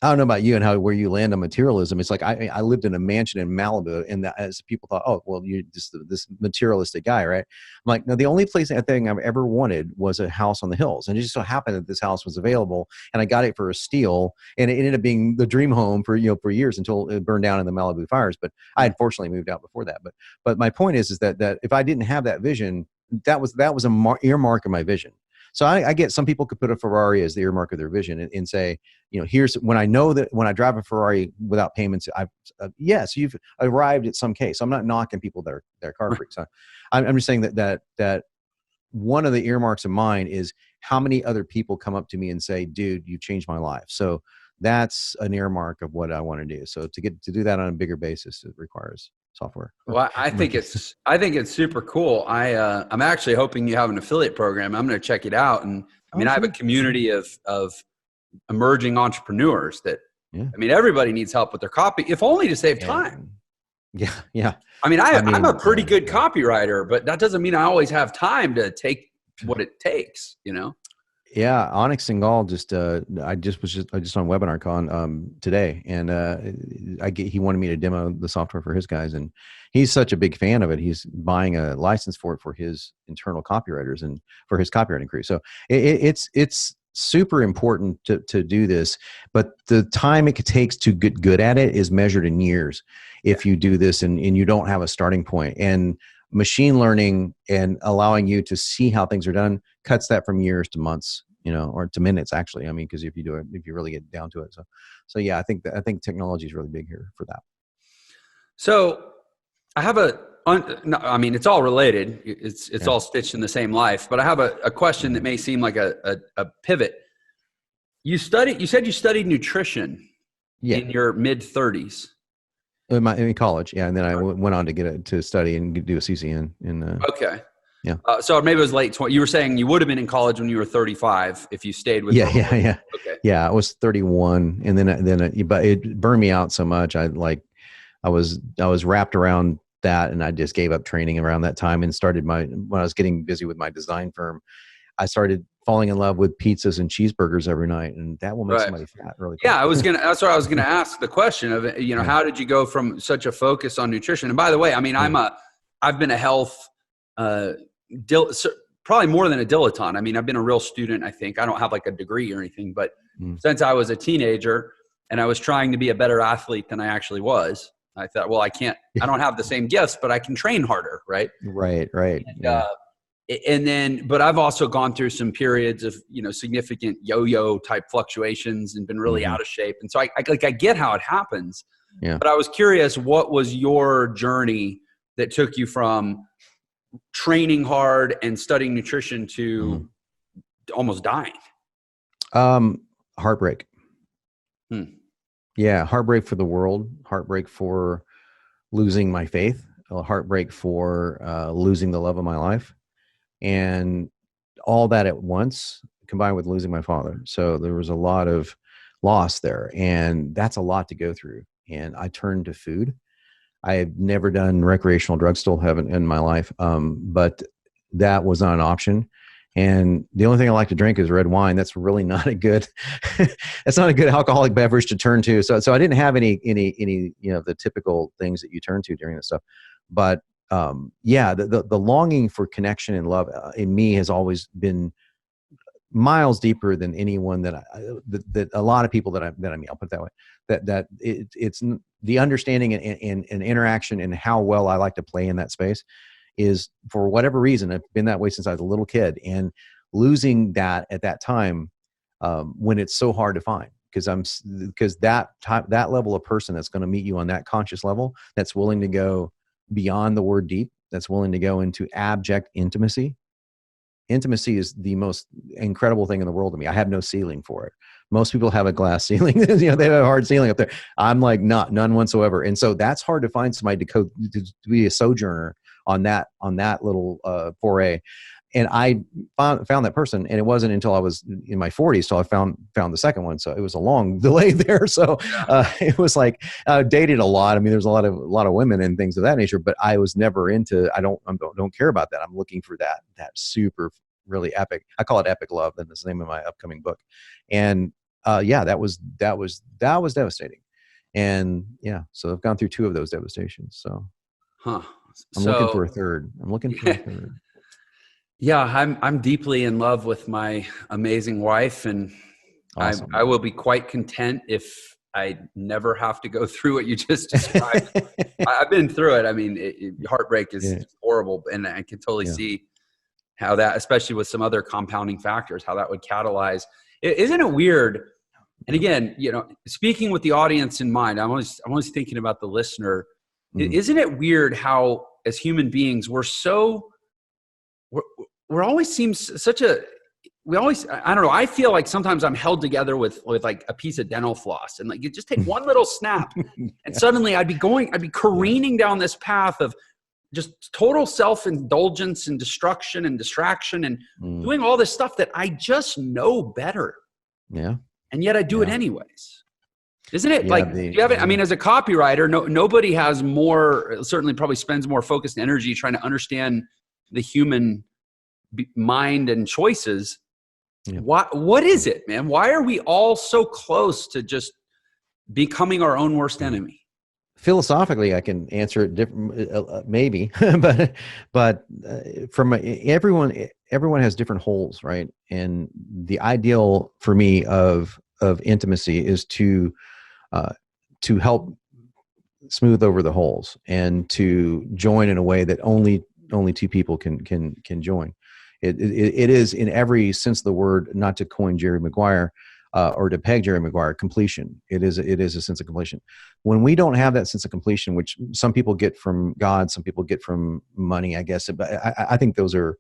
I don't know about you and where you land on materialism. It's like I lived in a mansion in Malibu, and as people thought, oh, well, you're just this materialistic guy, right? I'm like, no, the only thing I've ever wanted was a house on the hills, and it just so happened that this house was available, and I got it for a steal, and it ended up being the dream home for years until it burned down in the Malibu fires. But I had fortunately moved out before that. But my point is that if I didn't have that vision, that was a earmark of my vision. So I get some people could put a Ferrari as the earmark of their vision and say, here's when I know that when I drive a Ferrari without payments, yes, you've arrived at some case. I'm not knocking people that are car freaks. I'm just saying that one of the earmarks of mine is how many other people come up to me and say, dude, you changed my life. So that's an earmark of what I want to do. So to do that on a bigger basis, it requires software. Well, I think it's super cool. I'm actually hoping you have an affiliate program. I'm going to check it out. And I have a community of emerging entrepreneurs that, everybody needs help with their copy, if only to save time. Yeah. I'm a pretty good copywriter, but that doesn't mean I always have time to take what it takes, Yeah, Onyx Singal I was on WebinarCon today, and he wanted me to demo the software for his guys, and he's such a big fan of it. He's buying a license for it for his internal copywriters and for his copywriting crew. So it's super important to do this, but the time it takes to get good at it is measured in years. If you do this and you don't have a starting point, and machine learning and allowing you to see how things are done cuts that from years to months, or to minutes, actually. I mean, because if you really get down to it. So yeah, I think technology is really big here for that. So I have it's all related. It's all stitched in the same life, but I have a question that may seem like a pivot. You said you studied nutrition in your mid-30s. In college, yeah, and then I went on to study and do a CCN. Okay. Yeah. So maybe it was late 20. You were saying you would have been in college when you were 35 if you stayed with. Yeah. Okay. Yeah, I was 31, and but it burned me out so much. I was wrapped around that, and I just gave up training around that time and started when I was getting busy with my design firm. I started falling in love with pizzas and cheeseburgers every night, and that will make somebody fat really quick. Yeah, that's what I was gonna ask the question of, how did you go from such a focus on nutrition? And by the way, I've been a health, probably more than a dilettante. I've been a real student. I think I don't have like a degree or anything, but since I was a teenager, and I was trying to be a better athlete than I actually was. I thought, well, I don't have the same gifts, but I can train harder. Right. Right. And, but I've also gone through some periods of, significant yo-yo type fluctuations and been really out of shape. And so I get how it happens, but I was curious, what was your journey that took you from training hard and studying nutrition to almost dying? Heartbreak. Yeah. Heartbreak for the world, heartbreak for losing my faith, a heartbreak for losing the love of my life, and all that at once combined with losing my father. So there was a lot of loss there, and that's a lot to go through. And I turned to food. I had never done recreational drugs, still haven't in my life, but that was not an option. And the only thing I like to drink is red wine. That's really not a good, that's not a good alcoholic beverage to turn to. So I didn't have any, the typical things that you turn to during this stuff. But the longing for connection and love in me has always been miles deeper than anyone that a lot of people that I meet, I'll put it that way, that it's the understanding and interaction and how well I like to play in that space is, for whatever reason, I've been that way since I was a little kid, and losing that at that time, when it's so hard to find, because that level of person that's going to meet you on that conscious level, that's willing to go beyond the word deep, that's willing to go into abject intimacy. Intimacy is the most incredible thing in the world to me. I have no ceiling for it. Most people have a glass ceiling. They have a hard ceiling up there. I'm like, none whatsoever. And so that's hard to find somebody to be a sojourner on that little foray. And I found that person, and it wasn't until I was in my 40s till I found the second one. So it was a long delay there. So it was like dated a lot. I mean, there's a lot of women and things of that nature, but I was never into. I don't care about that. I'm looking for that super really epic. I call it epic love. That's the name of my upcoming book. And that was devastating. And so I've gone through two of those devastations. So I'm looking for a third. Yeah, I'm deeply in love with my amazing wife, and awesome. I will be quite content if I never have to go through what you just described. I've been through it. I mean, heartbreak is horrible, and I can totally see how that, especially with some other compounding factors, how that would catalyze. Isn't it weird? And again, speaking with the audience in mind, I'm always thinking about the listener. Mm-hmm. Isn't it weird how, as human beings, we're always seems such a, I don't know. I feel like sometimes I'm held together with like a piece of dental floss, and like you just take one little snap and suddenly I'd be careening down this path of just total self-indulgence and destruction and distraction and doing all this stuff that I just know better. Yeah. And yet I do it anyways. Isn't it do you have it? I mean, as a copywriter, nobody has more, certainly probably spends more focused energy trying to understand the human mind and choices. Yeah. What is it, man? Why are we all so close to just becoming our own worst enemy? Philosophically, I can answer it different, maybe, but from everyone has different holes, right? And the ideal for me of intimacy is to help smooth over the holes and to join in a way that only two people can join. It is, in every sense of the word, not to coin Jerry Maguire or to peg Jerry Maguire, completion. It is a sense of completion. When we don't have that sense of completion, which some people get from God, some people get from money, I guess, but I think those are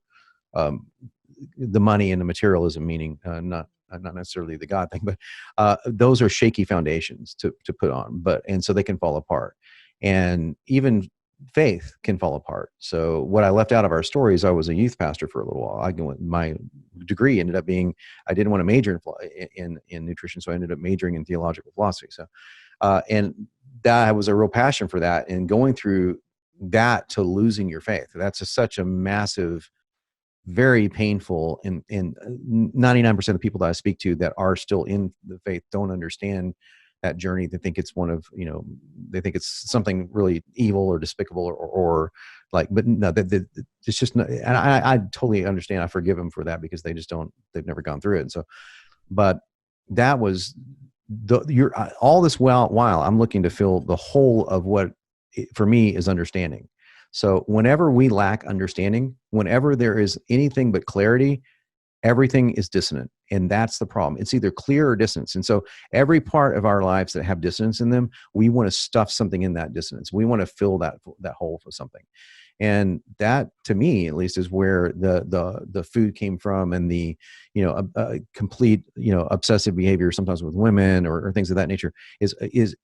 the money and the materialism meaning, not necessarily the God thing, but those are shaky foundations to put on. And so they can fall apart, and even faith can fall apart. So what I left out of our story is I was a youth pastor for a little while. My degree ended up being, I didn't want to major in nutrition, so I ended up majoring in theological philosophy. So, and that was a real passion for that. And going through that to losing your faith, that's such a massive, very painful, and 99% of people that I speak to that are still in the faith don't understand that journey. They think it's they think it's something really evil or despicable or like, but no, it's just not, and I totally understand. I forgive them for that because they've never gone through it. And so, but that was all this while I'm looking to fill the whole of what for me is understanding. So whenever we lack understanding, whenever there is anything but clarity, everything is dissonant. And that's the problem. It's either clear or dissonance. And so every part of our lives that have dissonance in them, we want to stuff something in that dissonance. We want to fill that hole with something. And that, to me, at least, is where the food came from, and the, complete, obsessive behavior sometimes with women or things of that nature is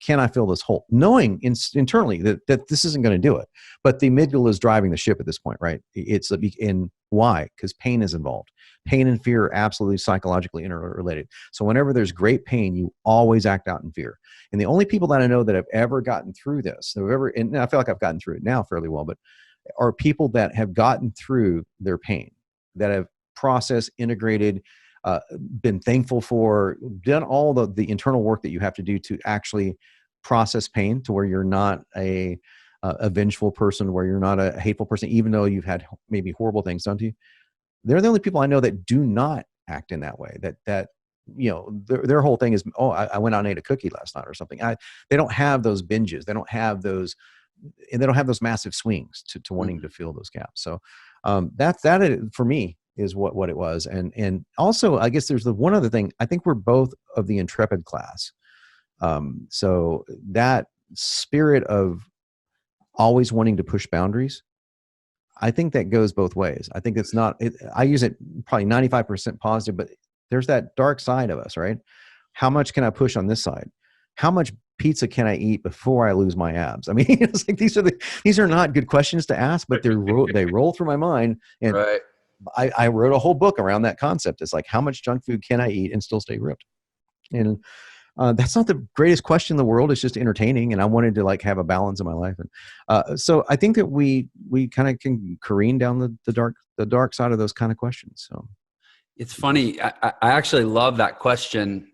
can I fill this hole? Knowing internally that this isn't going to do it, but the amygdala is driving the ship at this point, right? And why? Because pain is involved. Pain and fear are absolutely psychologically interrelated. So whenever there's great pain, you always act out in fear. And the only people that I know that have ever gotten through this, and I feel like I've gotten through it now fairly well, but are people that have gotten through their pain, that have processed, integrated, been thankful for, done all the internal work that you have to do to actually process pain, to where you're not a vengeful person, where you're not a hateful person, even though you've had maybe horrible things done to you. They're the only people I know that do not act in that way. That their whole thing is, I went out and ate a cookie last night or something. They don't have those binges. They don't have those. And they don't have those massive swings to wanting to fill those gaps. So that for me is what it was. And also, I guess there's the one other thing. I think we're both of the intrepid class. So that spirit of always wanting to push boundaries, I think that goes both ways. I think I use it probably 95% positive, but there's that dark side of us, right? How much can I push on this side? How much pizza can I eat before I lose my abs? I mean, it's like these are not good questions to ask, but they roll through my mind. And right. I wrote a whole book around that concept. It's like, how much junk food can I eat and still stay ripped? And that's not the greatest question in the world. It's just entertaining, and I wanted to have a balance in my life. And so I think that we kind of can careen down the dark side of those kind of questions. So it's funny. I actually love that question.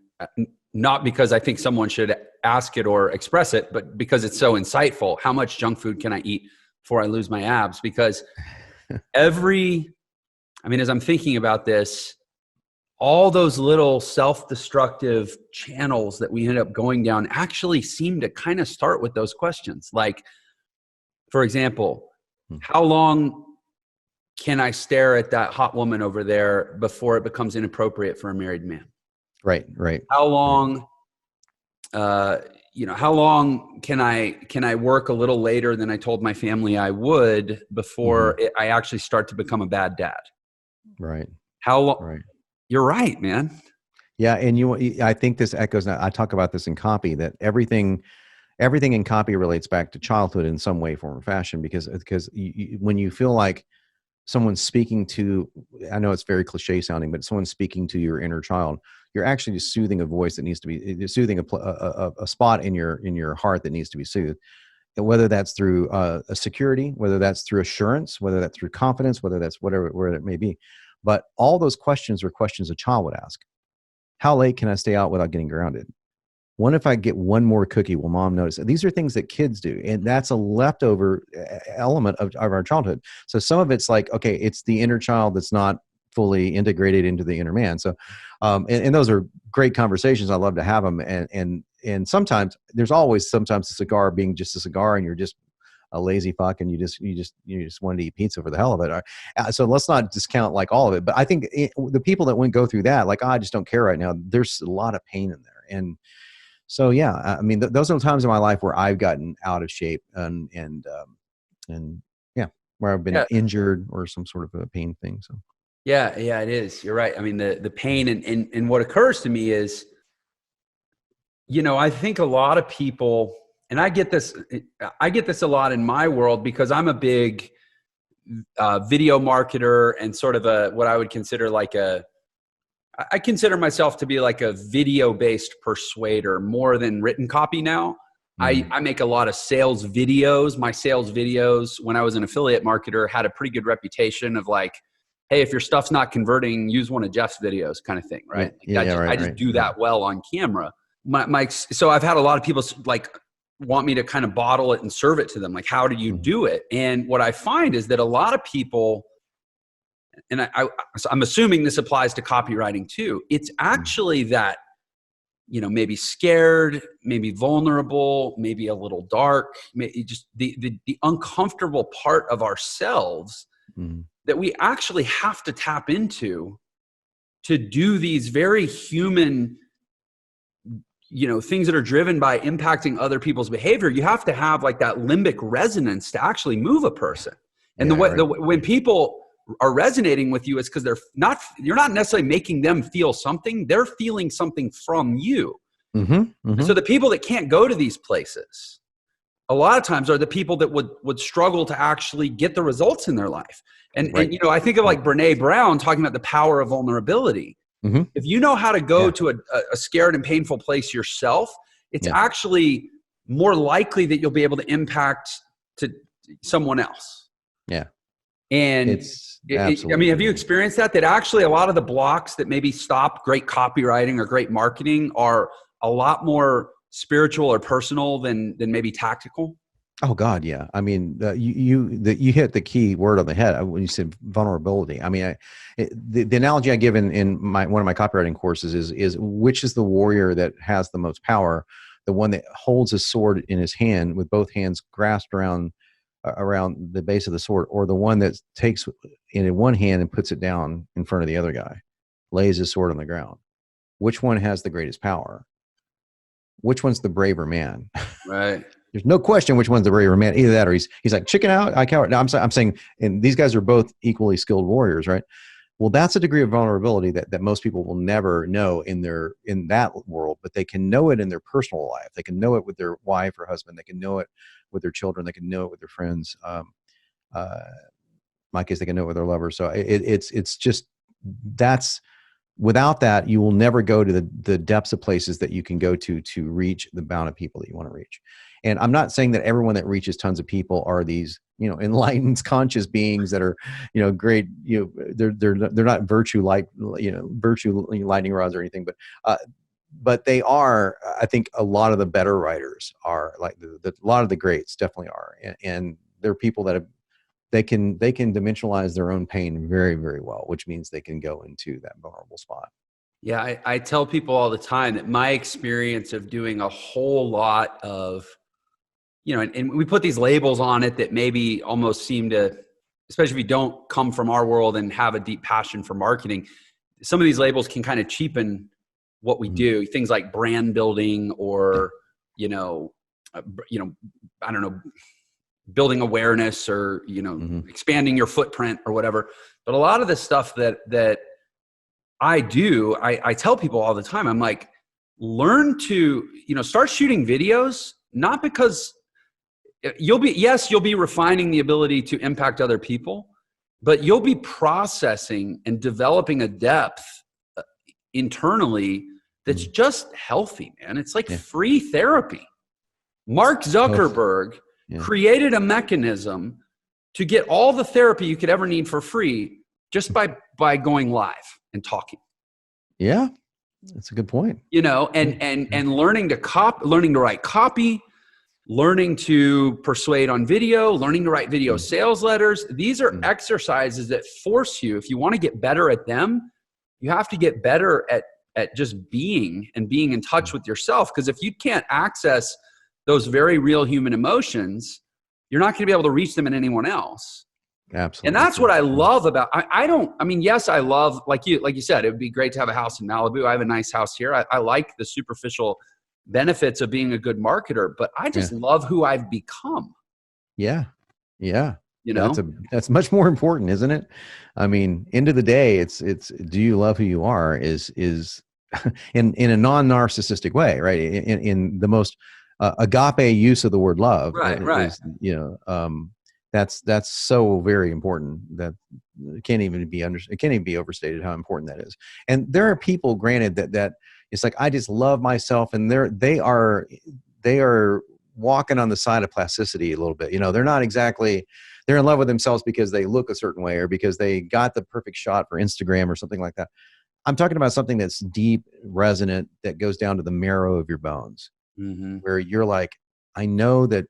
Not because I think someone should ask it or express it, but because it's so insightful. How much junk food can I eat before I lose my abs? Because as I'm thinking about this, all those little self-destructive channels that we end up going down actually seem to kind of start with those questions. Like, for example, how long can I stare at that hot woman over there before it becomes inappropriate for a married man? Right. How long, how long can I work a little later than I told my family I would before I actually start to become a bad dad? Right. How long? Right. You're right, man. Yeah. And I think this echoes, I talk about this in copy, that everything in copy relates back to childhood in some way, form, or fashion, because when you feel like someone's speaking to, I know it's very cliche sounding, but someone's speaking to your inner child, you're actually just soothing a voice that needs to be soothing a spot in your heart that needs to be soothed. And whether that's through a security, whether that's through assurance, whether that's through confidence, whether that's whatever it may be. But all those questions are questions a child would ask. How late can I stay out without getting grounded? What if I get one more cookie? Will mom notice? These are things that kids do. And that's a leftover element of our childhood. So some of it's like, okay, it's the inner child that's not fully integrated into the inner man. So, and those are great conversations. I love to have them. And sometimes a cigar being just a cigar, and you're just a lazy fuck, and you just wanted to eat pizza for the hell of it. So let's not discount all of it. But I think the people that wouldn't go through that, I just don't care right now, there's a lot of pain in there. And so, yeah, I mean, those are the times in my life where I've gotten out of shape and where I've been injured or some sort of a pain thing. So. Yeah, it is. You're right. I mean, the pain and what occurs to me is, I think a lot of people, and I get this a lot in my world because I'm a big video marketer and sort of what I would consider I consider myself to be a video-based persuader more than written copy now. I make a lot of sales videos. My sales videos, when I was an affiliate marketer, had a pretty good reputation of hey, if your stuff's not converting, use one of Jeff's videos kind of thing, right? I just do that well on camera. So I've had a lot of people want me to kind of bottle it and serve it to them. How do you do it? And what I find is that a lot of people, and I'm assuming this applies to copywriting too, it's actually that maybe scared, maybe vulnerable, maybe a little dark, maybe just the uncomfortable part of ourselves that we actually have to tap into to do these very human, things that are driven by impacting other people's behavior. You have to have like that limbic resonance to actually move a person. And when people are resonating with you, it's because you're not necessarily making them feel something. They're feeling something from you. And so the people that can't go to these places a lot of times are the people that would struggle to actually get the results in their life. And I think of like Brene Brown talking about the power of vulnerability. If you know how to go to a scared and painful place yourself, it's actually more likely that you'll be able to impact to someone else. Yeah. And have you experienced that actually a lot of the blocks that maybe stop great copywriting or great marketing are a lot more spiritual or personal than maybe tactical? Oh God, yeah. I mean, you hit the key word on the head when you said vulnerability. I mean, the analogy I give in one of my copywriting courses is which is the warrior that has the most power? The one that holds his sword in his hand with both hands grasped around the base of the sword, or the one that takes it in one hand and puts it down in front of the other guy, lays his sword on the ground. Which one has the greatest power? Which one's the braver man? Right. There's no question which one's the braver man. Either that or he's like, chicken out, I coward. No, I'm saying, and these guys are both equally skilled warriors, right? Well, that's a degree of vulnerability that most people will never know in that world, but they can know it in their personal life. They can know it with their wife or husband. They can know it with their children. They can know it with their friends. In my case, they can know it with their lovers. So it's just, that's, without that, you will never go to the depths of places that you can go to reach the amount of people that you want to reach. And I'm not saying that everyone that reaches tons of people are these, enlightened, conscious beings that are, great. They're not virtue lightning rods or anything, but they are. I think a lot of the better writers are like a lot of the greats definitely are, and they're people that they can dimensionalize their own pain very, very well, which means they can go into that vulnerable spot. Yeah, I tell people all the time that my experience of doing a whole lot of, and we put these labels on it that maybe almost seem to, especially if you don't come from our world and have a deep passion for marketing, some of these labels can kind of cheapen what we do. Things like brand building or, I don't know, building awareness or, expanding your footprint or whatever. But a lot of the stuff that I do, I tell people all the time, I'm like, learn to, start shooting videos, not because you'll be refining the ability to impact other people, but you'll be processing and developing a depth internally that's just healthy, man. It's like free therapy. Mark Zuckerberg created a mechanism to get all the therapy you could ever need for free just by going live and talking. Yeah, that's a good point. And learning to write copy, learning to persuade on video, learning to write video sales letters. These are exercises that force you, if you want to get better at them, you have to get better at just being in touch with yourself. Because if you can't access those very real human emotions, you're not going to be able to reach them in anyone else. Absolutely. And that's what I love about, yes, I love, like you said, it would be great to have a house in Malibu. I have a nice house here. I like the superficial benefits of being a good marketer, but I just love who I've become. Yeah. Yeah. That's much more important, isn't it? I mean, end of the day, it's do you love who you are is in a non-narcissistic way, right? In the most agape use of the word love. Right. That's so very important that it can't even be overstated how important that is. And there are people, granted, that it's like, I just love myself, and they are walking on the side of plasticity a little bit. They're not exactly, they're in love with themselves because they look a certain way or because they got the perfect shot for Instagram or something like that. I'm talking about something that's deep, resonant, that goes down to the marrow of your bones, where you're like, I know that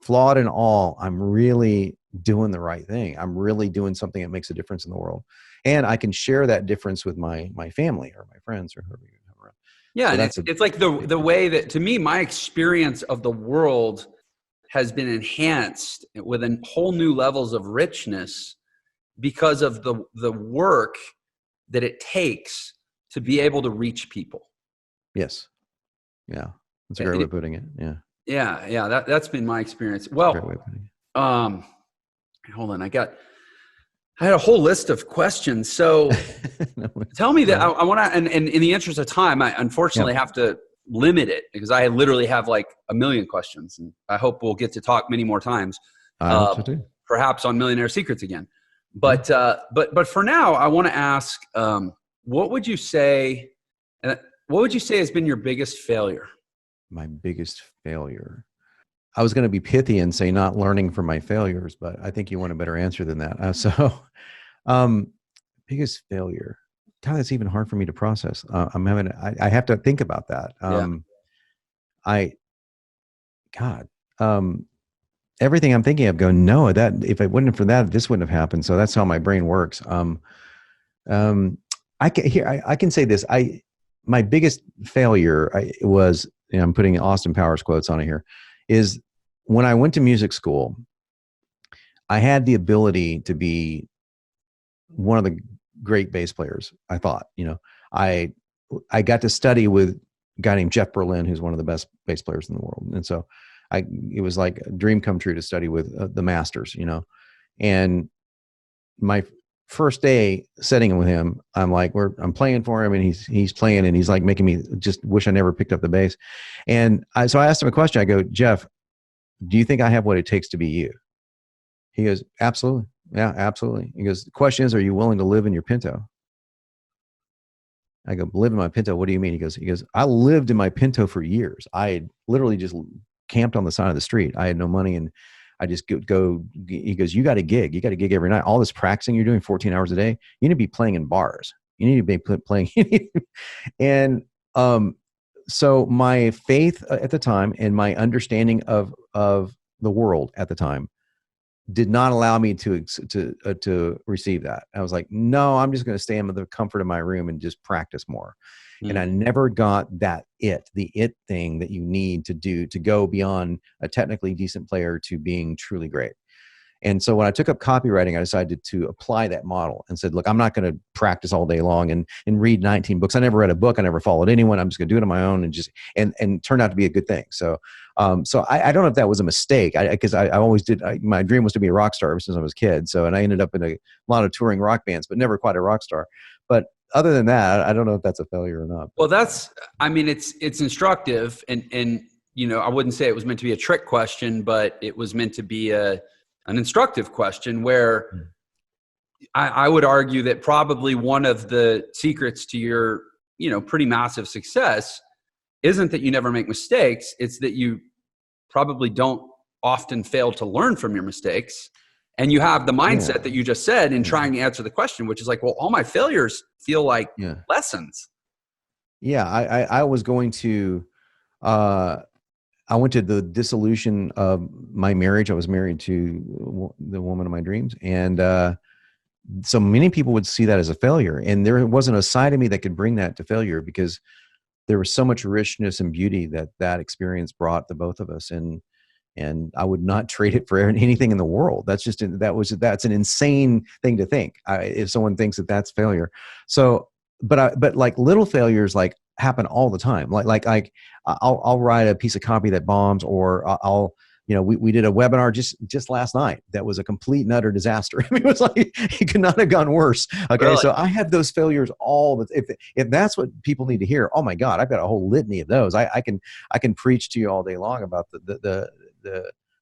flawed and all, I'm really doing the right thing. I'm really doing something that makes a difference in the world. And I can share that difference with my family or my friends or whoever you have around. Yeah. So And that's a it's like the way that, to me, my experience of the world has been enhanced with a whole new levels of richness because of the work that it takes to be able to reach people. yes. Yeah. That's a great way of putting it. Yeah. Yeah. That's been my experience. Great way Well, of putting it. hold on. I had a whole list of questions. So No, tell me go that ahead. I want to, and in the interest of time, I unfortunately Yeah. have to limit it because I literally have like a million questions, and I hope we'll get to talk many more times, I hope so too. perhaps on Millionaire Secrets again. Yeah. But for now, I want to ask, what would you say? What would you say has been your biggest failure? My biggest failure. I was going to be pithy and say not learning from my failures, but I think you want a better answer than that. Um, biggest failure. God, that's even hard for me to process. I have to think about that. Yeah. I, God, everything I'm thinking of going, no, that if it wouldn't have for that, this wouldn't have happened. So that's how my brain works. I can say this. My biggest failure was, and I'm putting Austin Powers quotes on it here, is when I went to music school, I had the ability to be one of the great bass players. I thought, I got to study with a guy named Jeff Berlin, who's one of the best bass players in the world. And so it was like a dream come true to study with the masters, and my first day setting with him, I'm like, I'm playing for him and he's playing and he's like making me just wish I never picked up the bass. And so I asked him a question. I go, Jeff, do you think I have what it takes to be you? He goes, absolutely. Yeah, absolutely. He goes, the question is, are you willing to live in your Pinto? I go, live in my Pinto? What do you mean? He goes, I lived in my Pinto for years. I had literally just camped on the side of the street. I had no money and I just go, he goes, you got a gig. You got a gig every night. All this practicing you're doing 14 hours a day, you need to be playing in bars. You need to be playing. And so my faith at the time and my understanding of the world at the time did not allow me to receive that. I was like, no, I'm just going to stay in the comfort of my room and just practice more. And I never got the it thing that you need to do to go beyond a technically decent player to being truly great. And so when I took up copywriting, I decided to apply that model and said, look, I'm not going to practice all day long and read 19 books. I never read a book. I never followed anyone. I'm just going to do it on my own and turned out to be a good thing. So I don't know if that was a mistake because I always did. My dream was to be a rock star ever since I was a kid. So, and I ended up in a lot of touring rock bands, but never quite a rock star. But other than that, I don't know if that's a failure or not. Well, it's instructive and I wouldn't say it was meant to be a trick question, but it was meant to be an instructive question where I would argue that probably one of the secrets to your, pretty massive success isn't that you never make mistakes. It's that you probably don't often fail to learn from your mistakes. And you have the mindset that you just said in trying to answer the question, which is like, well, all my failures feel like lessons. Yeah. I was going to, I went to the dissolution of my marriage. I was married to the woman of my dreams. And so many people would see that as a failure. And there wasn't a side of me that could bring that to failure because there was so much richness and beauty that experience brought to both of us. And I would not trade it for anything in the world. That's an insane thing to think. If someone thinks that that's failure. So, but like little failures like happen all the time. Like I'll write a piece of copy that bombs, or we did a webinar just last night that was a complete and utter disaster. I mean, it was like it could not have gone worse. Okay, really? So I have those failures if that's what people need to hear. Oh my God, I've got a whole litany of those. I can preach to you all day long about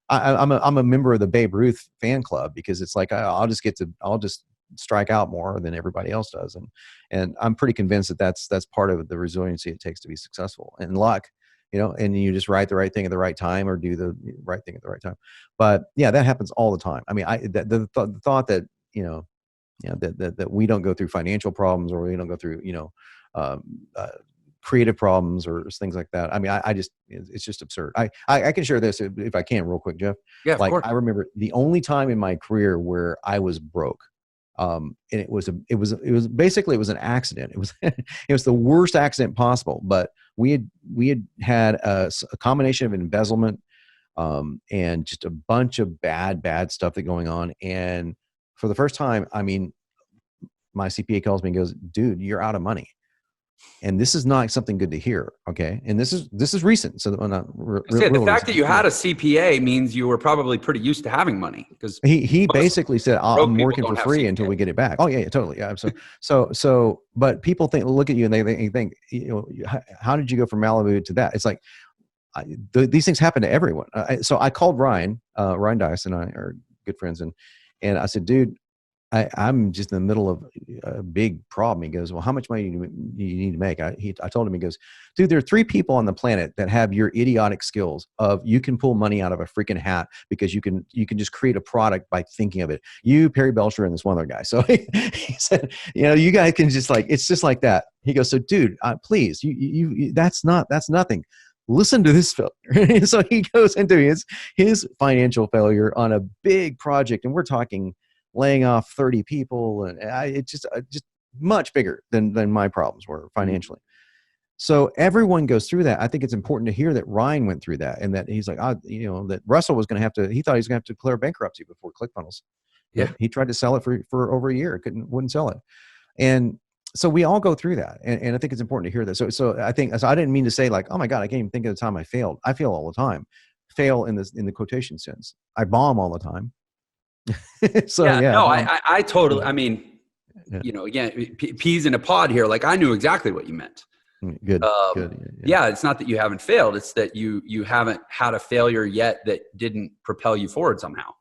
I'm a member of the Babe Ruth fan club because it's like I'll just strike out more than everybody else does, and I'm pretty convinced that that's part of the resiliency it takes to be successful, and luck. And you just write the right thing at the right time or do the right thing at the right time. But yeah, that happens all the time. I mean, the thought that, that we don't go through financial problems or we don't go through, creative problems or things like that. I mean, it's just absurd. I can share this if I can real quick, Jeff. Yeah, of course. I remember the only time in my career where I was broke. And it was basically an accident. It was, it was the worst accident possible, but we had a combination of embezzlement, and just a bunch of bad stuff that going on. And for the first time, I mean, my CPA calls me and goes, dude, you're out of money. And this is not something good to hear. Okay. And this is recent. So the fact that you had a CPA means you were probably pretty used to having money, because he basically said, I'm working for free until we get it back. Oh yeah, totally. Yeah. So, but people look at you and they think, how did you go from Malibu to that? It's like, these things happen to everyone. So I called Ryan Dice and I are good friends. And I said, dude, I'm just in the middle of a big problem. He goes, well, how much money do you need to make? I told him, he goes, dude, there are 3 people on the planet that have your idiotic skills of you can pull money out of a freaking hat because you can just create a product by thinking of it. You, Perry Belcher, and this one other guy. So he said, you guys can just it's just like that. He goes, so dude, please, you that's nothing. Listen to this failure. So he goes into his financial failure on a big project, and we're talking laying off 30 people, and it's just much bigger than my problems were financially. So everyone goes through that. I think it's important to hear that Ryan went through that, and that he's like, that Russell was going to have to. He thought he was going to have to declare bankruptcy before ClickFunnels. Yeah, he tried to sell it for over a year, wouldn't sell it, and so we all go through that, and I think it's important to hear that. So I think, so I didn't mean to say like, oh my God, I can't even think of the time I failed. I fail all the time. Fail in the quotation sense. I bomb all the time. So I totally, I mean, again, peas in a pod here. Like, I knew exactly what you meant. Good. Yeah. It's not that you haven't failed. It's that you haven't had a failure yet that didn't propel you forward somehow.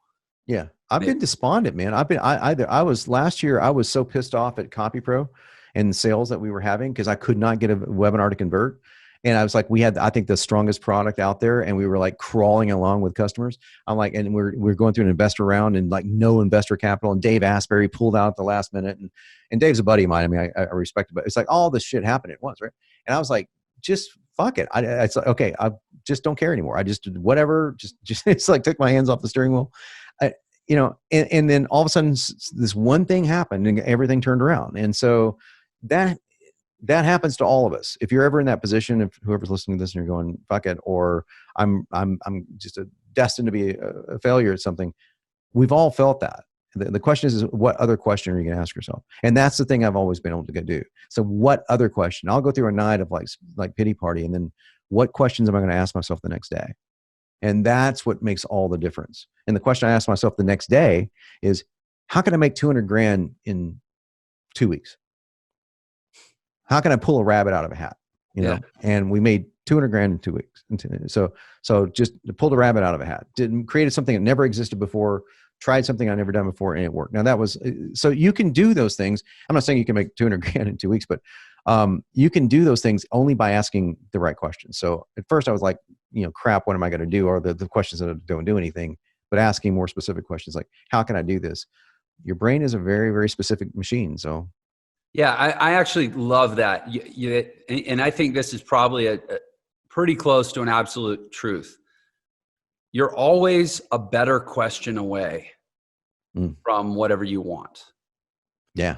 Yeah. I've been despondent, man. Last year, I was so pissed off at CopyPro and sales that we were having because I could not get a webinar to convert. And I was like, we had, I think, the strongest product out there, and we were like crawling along with customers. I'm like, and we're going through an investor round and like no investor capital. And Dave Asbury pulled out at the last minute. And Dave's a buddy of mine. I mean, I respect it, but it's like all this shit happened at once, right? And I was like, just fuck it. It's like, okay, I just don't care anymore. I just did whatever. Just it's like took my hands off the steering wheel. And then all of a sudden this one thing happened and everything turned around. And so that happens to all of us. If you're ever in that position, if whoever's listening to this and you're going, fuck it, or I'm just destined to be a failure at something, we've all felt that. The question is what other question are you going to ask yourself? And that's the thing I've always been able to do. So what other question? I'll go through a night of like pity party, and then what questions am I going to ask myself the next day? And that's what makes all the difference. And the question I ask myself the next day is, how can I make 200 grand in 2 weeks? How can I pull a rabbit out of a hat? And we made 200 grand in 2 weeks. So just pulled a rabbit out of a hat, created something that never existed before, tried something I'd never done before, and it worked. Now that was, so you can do those things. I'm not saying you can make 200 grand in 2 weeks, but you can do those things only by asking the right questions. So at first I was like, crap, what am I going to do? Or the questions that don't do anything, but asking more specific questions like, how can I do this? Your brain is a very, very specific machine. So yeah, I actually love that. And I think this is probably a pretty close to an absolute truth. You're always a better question away from whatever you want. Yeah.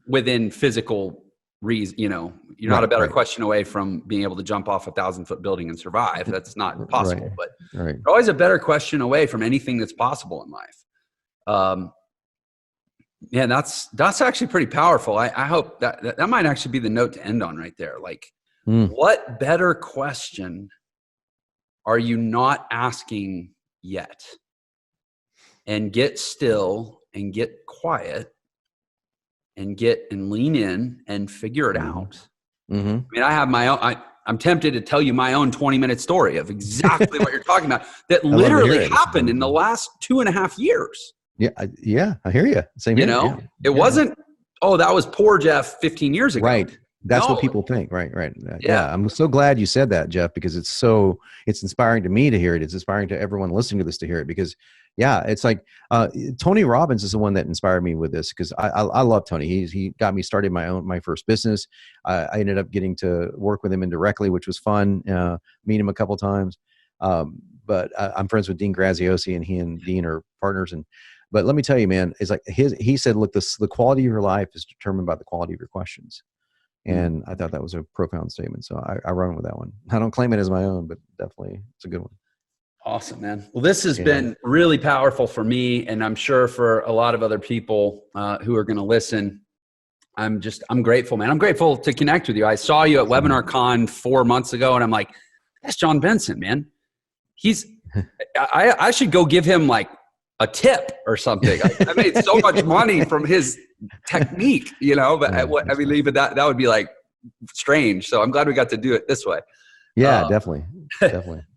Within physical reason, you're not a better question away from being able to jump off a 1,000-foot building and survive. That's not possible, but you're always a better question away from anything that's possible in life. Yeah, that's actually pretty powerful. I hope that might actually be the note to end on right there. Like, what better question are you not asking yet? And get still and get quiet and lean in and figure it out. Mm-hmm. I mean, I have my own, I'm tempted to tell you my own 20-minute story of exactly what you're talking about that literally happened in the last 2.5 years. Yeah. I hear you. Same here. It wasn't, that was poor Jeff 15 years ago. Right. That's what people think. Right. Yeah. I'm so glad you said that, Jeff, because it's inspiring to me to hear it. It's inspiring to everyone listening to this to hear it, because it's like, Tony Robbins is the one that inspired me with this, because I love Tony. He got me started my first business. I ended up getting to work with him indirectly, which was fun. Meet him a couple times. But I'm friends with Dean Graziosi, and he and Dean are partners. But let me tell you, man, it's like he said, look, the quality of your life is determined by the quality of your questions. And I thought that was a profound statement. So I run with that one. I don't claim it as my own, but definitely it's a good one. Awesome, man. Well, this has been really powerful for me, and I'm sure for a lot of other people who are going to listen. I'm grateful, man. I'm grateful to connect with you. I saw you at Webinar Con 4 months ago, and I'm like, that's Jon Benson, man. I should go give him like a tip or something. I made so much money from his technique, but that would be like strange. So I'm glad we got to do it this way. Yeah, definitely.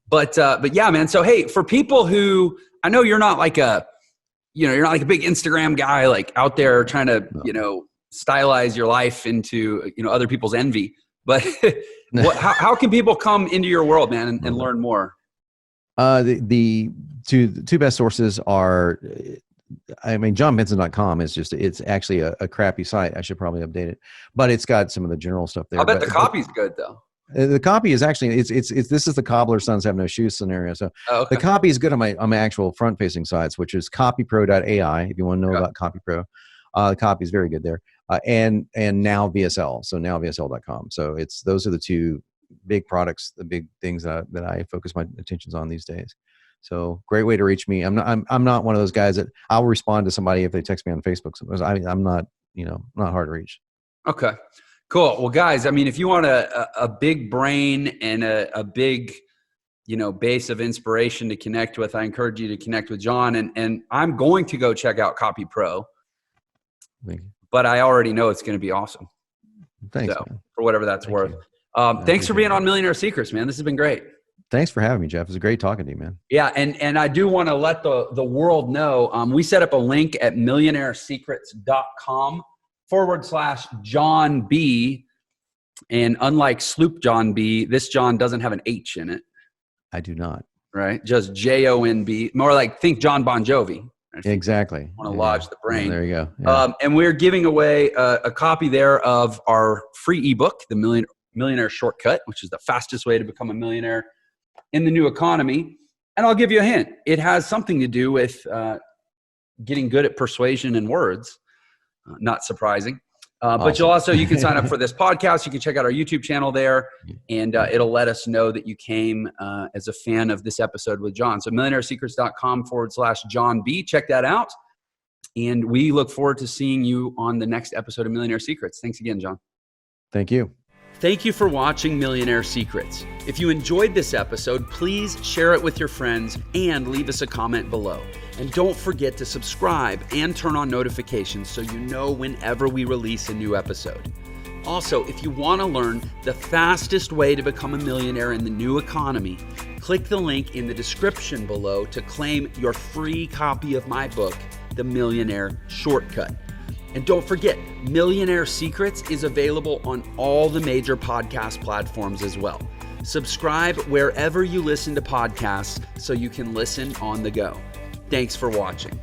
But yeah, man. So, hey, for people who, I know you're not like you're not like a big Instagram guy, like out there trying to, stylize your life into, other people's envy, but how can people come into your world, man, and learn more? The two best sources are, JonBenson.com it's actually a crappy site. I should probably update it, but it's got some of the general stuff there. I bet the copy's good though. The copy is actually, this is the cobbler's sons have no shoes scenario. So the copy is good on my actual front facing sites, which is copypro.ai. If you want to know about CopyPro, the copy is very good there. And now VSL. So now VSL.com. So those are the two big products, the big things that I focus my attentions on these days. So great way to reach me. I'm not one of those guys that I'll respond to somebody if they text me on Facebook. I'm not, not hard to reach. Okay, cool. Well, guys, if you want a big brain and a big, base of inspiration to connect with, I encourage you to connect with Jon, and I'm going to go check out Copy Pro. Thank you. But I already know it's going to be awesome. Thanks, man. For whatever that's worth. Thanks for being on Millionaire Secrets, man. This has been great. Thanks for having me, Jeff. It was great talking to you, man. Yeah, and I do want to let the world know, we set up a link at millionairesecrets.com/Jon B. And unlike Sloop John B, this John doesn't have an H in it. I do not. Right? Just JONB. More like think John Bon Jovi. Exactly. Want to lodge the brain. There you go. Yeah. And we're giving away a copy there of our free ebook, The Millionaire Shortcut, which is the fastest way to become a millionaire in the new economy. And I'll give you a hint. It has something to do with getting good at persuasion and words. Not surprising. Awesome. But you can sign up for this podcast. You can check out our YouTube channel there, and it'll let us know that you came as a fan of this episode with Jon. So millionairesecrets.com/Jon B. Check that out. And we look forward to seeing you on the next episode of Millionaire Secrets. Thanks again, Jon. Thank you. Thank you for watching Millionaire Secrets. If you enjoyed this episode, please share it with your friends and leave us a comment below. And don't forget to subscribe and turn on notifications so you know whenever we release a new episode. Also, if you want to learn the fastest way to become a millionaire in the new economy, click the link in the description below to claim your free copy of my book, The Millionaire Shortcut. And don't forget, Millionaire Secrets is available on all the major podcast platforms as well. Subscribe wherever you listen to podcasts so you can listen on the go. Thanks for watching.